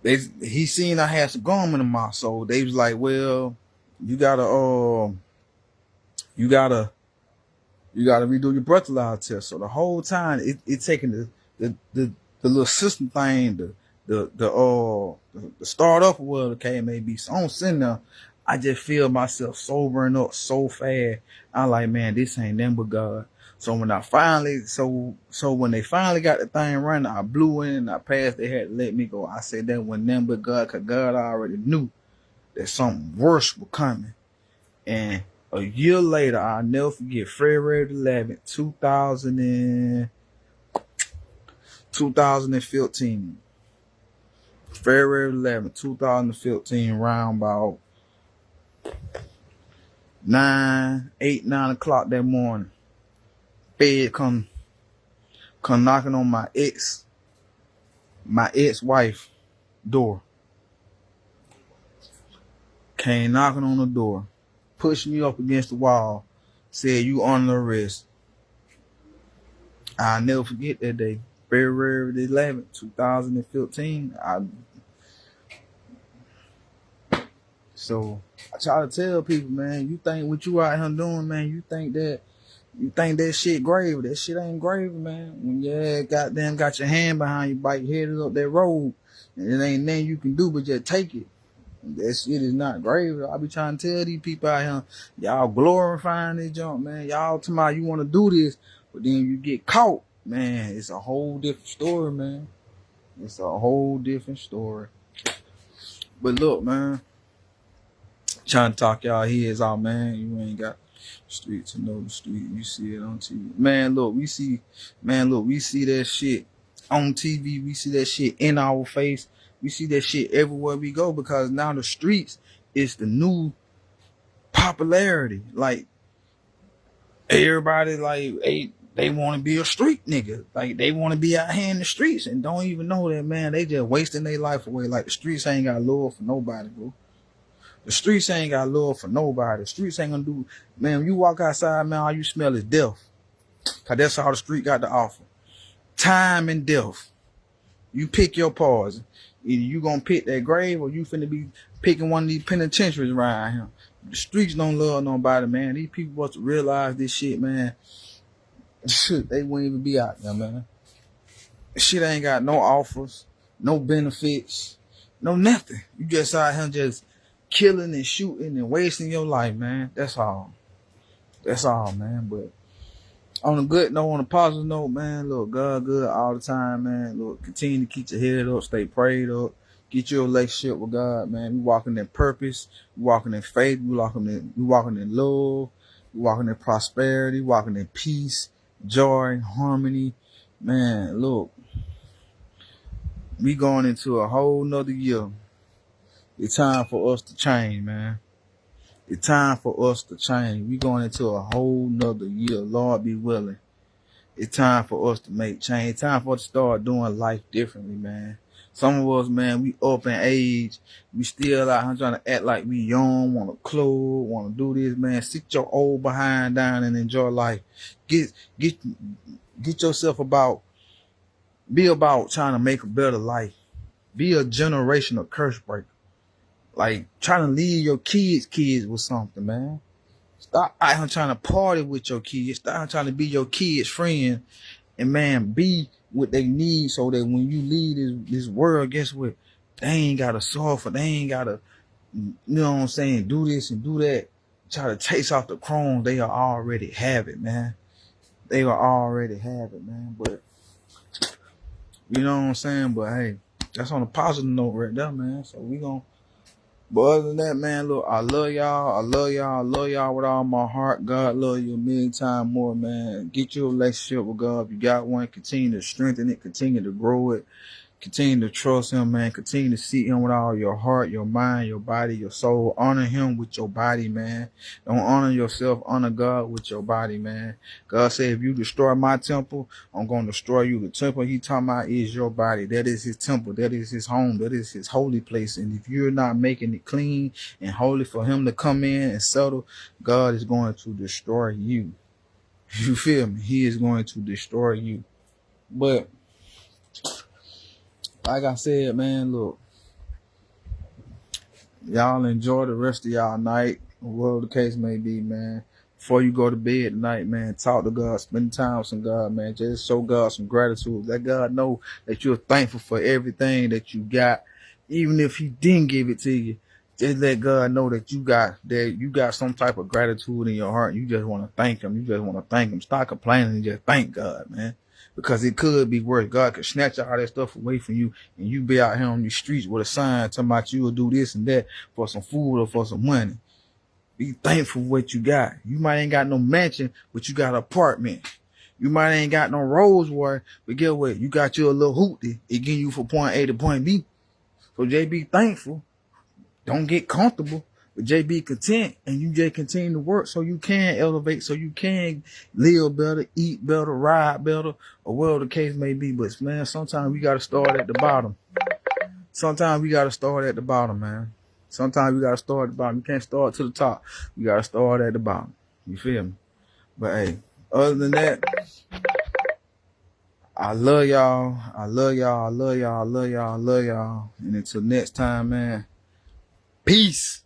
He seen I had some gum in the mouth, so they was like, "Well, you gotta redo your breathalyzer test." So the whole time it taking the little system thing, the start up or whatever the case may be. So I'm sitting there, I just feel myself sobering up so fast. I'm like, man, this ain't nothing but God. So when I finally, when they finally got the thing running, I blew in and I passed. They had to let me go. I said that wasn't nothing but God, cause God already knew that something worse was coming. And a year later, I'll never forget, February 11th, 2015. February 11th, 2015, around about 9 o'clock that morning. Fed come knocking on my ex-wife door. Came knocking on the door, pushed me up against the wall, said, "You under arrest." I'll never forget that day. February 11th, 2015. So I try to tell people, man, you think what you out here doing, man, you think that shit grave. That shit ain't grave, man. When you goddamn got your hand behind your bike headed up that road, and it ain't nothing you can do but just take it. That shit is not grave. I be trying to tell these people out here, y'all glorifying this junk, man. Y'all tomorrow you want to do this, but then you get caught, man. It's a whole different story, man. It's a whole different story. But look, man, trying to talk y'all heads out, man. You ain't got street to know the street. You see it on TV. Man, look, we see that shit on TV. We see that shit in our face. We see that shit everywhere we go because now the streets is the new popularity. Like, everybody, like, they want to be a street nigga. Like, they want to be out here in the streets and don't even know that, man. They just wasting their life away. Like, the streets ain't got love for nobody, bro. The streets ain't got love for nobody. The streets ain't gonna do, man, when you walk outside, man, all you smell is death. Cause that's all the street got to offer. Time and death. You pick your poison. Either you gonna pick that grave or you finna be picking one of these penitentiaries around here. The streets don't love nobody, man. These people supposed to realize this shit, man. Shit, they wouldn't even be out there, man. Shit ain't got no offers, no benefits, no nothing. You just out here just killing and shooting and wasting your life, man. That's all. That's all, man. But on a good note, on a positive note, man, look, God good all the time, man. Look, continue to keep your head up, stay prayed up, get your relationship with God, man. We walking in purpose, we walking in faith, we walking in love, we walking in prosperity, walking in peace, joy, harmony. Man, look, we going into a whole nother year. It's time for us to change, man. It's time for us to change. We going into a whole nother year. Lord be willing. It's time for us to make change. It's time for us to start doing life differently, man. Some of us, man, we up in age. We still out here trying to act like we young, want to club, want to do this, man. Sit your old behind down and enjoy life. Get yourself be about trying to make a better life. Be a generational curse breaker. Like, trying to leave your kids with something, man. Stop out here trying to party with your kids. Stop trying to be your kids' friend. And, man, be what they need so that when you leave this world, guess what? They ain't got to suffer. They ain't got to, you know what I'm saying, do this and do that. Try to taste off the crumbs. They already have it, man. They will already have it, man. But, you know what I'm saying? But, hey, that's on a positive note right there, man. So, we gonna. But other than that, man, look, I love y'all. I love y'all. I love y'all with all my heart. God love you a million times more, man. Get your relationship with God. If you got one, continue to strengthen it. Continue to grow it. Continue to trust him, man. Continue to seek him with all your heart, your mind, your body, your soul. Honor him with your body, man. Don't honor yourself. Honor God with your body, man. God said, if you destroy my temple, I'm going to destroy you. The temple he talking about is your body. That is his temple. That is his home. That is his holy place. And if you're not making it clean and holy for him to come in and settle, God is going to destroy you. You feel me? He is going to destroy you. But like I said, man, look, y'all enjoy the rest of y'all night, whatever the case may be, man. Before you go to bed tonight, man, talk to God, spend time with some God, man. Just show God some gratitude. Let God know that you're thankful for everything that you got, even if he didn't give it to you. Just let God know that you got some type of gratitude in your heart. You just want to thank him. You just want to thank him. Stop complaining and just thank God, man. Because it could be worse. God could snatch all that stuff away from you and you be out here on the streets with a sign talking about you will do this and that for some food or for some money. Be thankful for what you got. You might ain't got no mansion, but you got an apartment. You might ain't got no Rolls Royce, but guess what? You got you a little hoopty. It getting you from point A to point B. So just be thankful. Don't get comfortable, but just be content, and you just continue to work so you can elevate, so you can live better, eat better, ride better, or whatever the case may be. But man, sometimes we gotta start at the bottom. Sometimes we gotta start at the bottom, man. Sometimes we gotta start at the bottom. You can't start to the top. You gotta start at the bottom. You feel me? But hey, other than that, I love y'all. I love y'all. I love y'all. I love y'all. I love y'all. And until next time, man. Peace.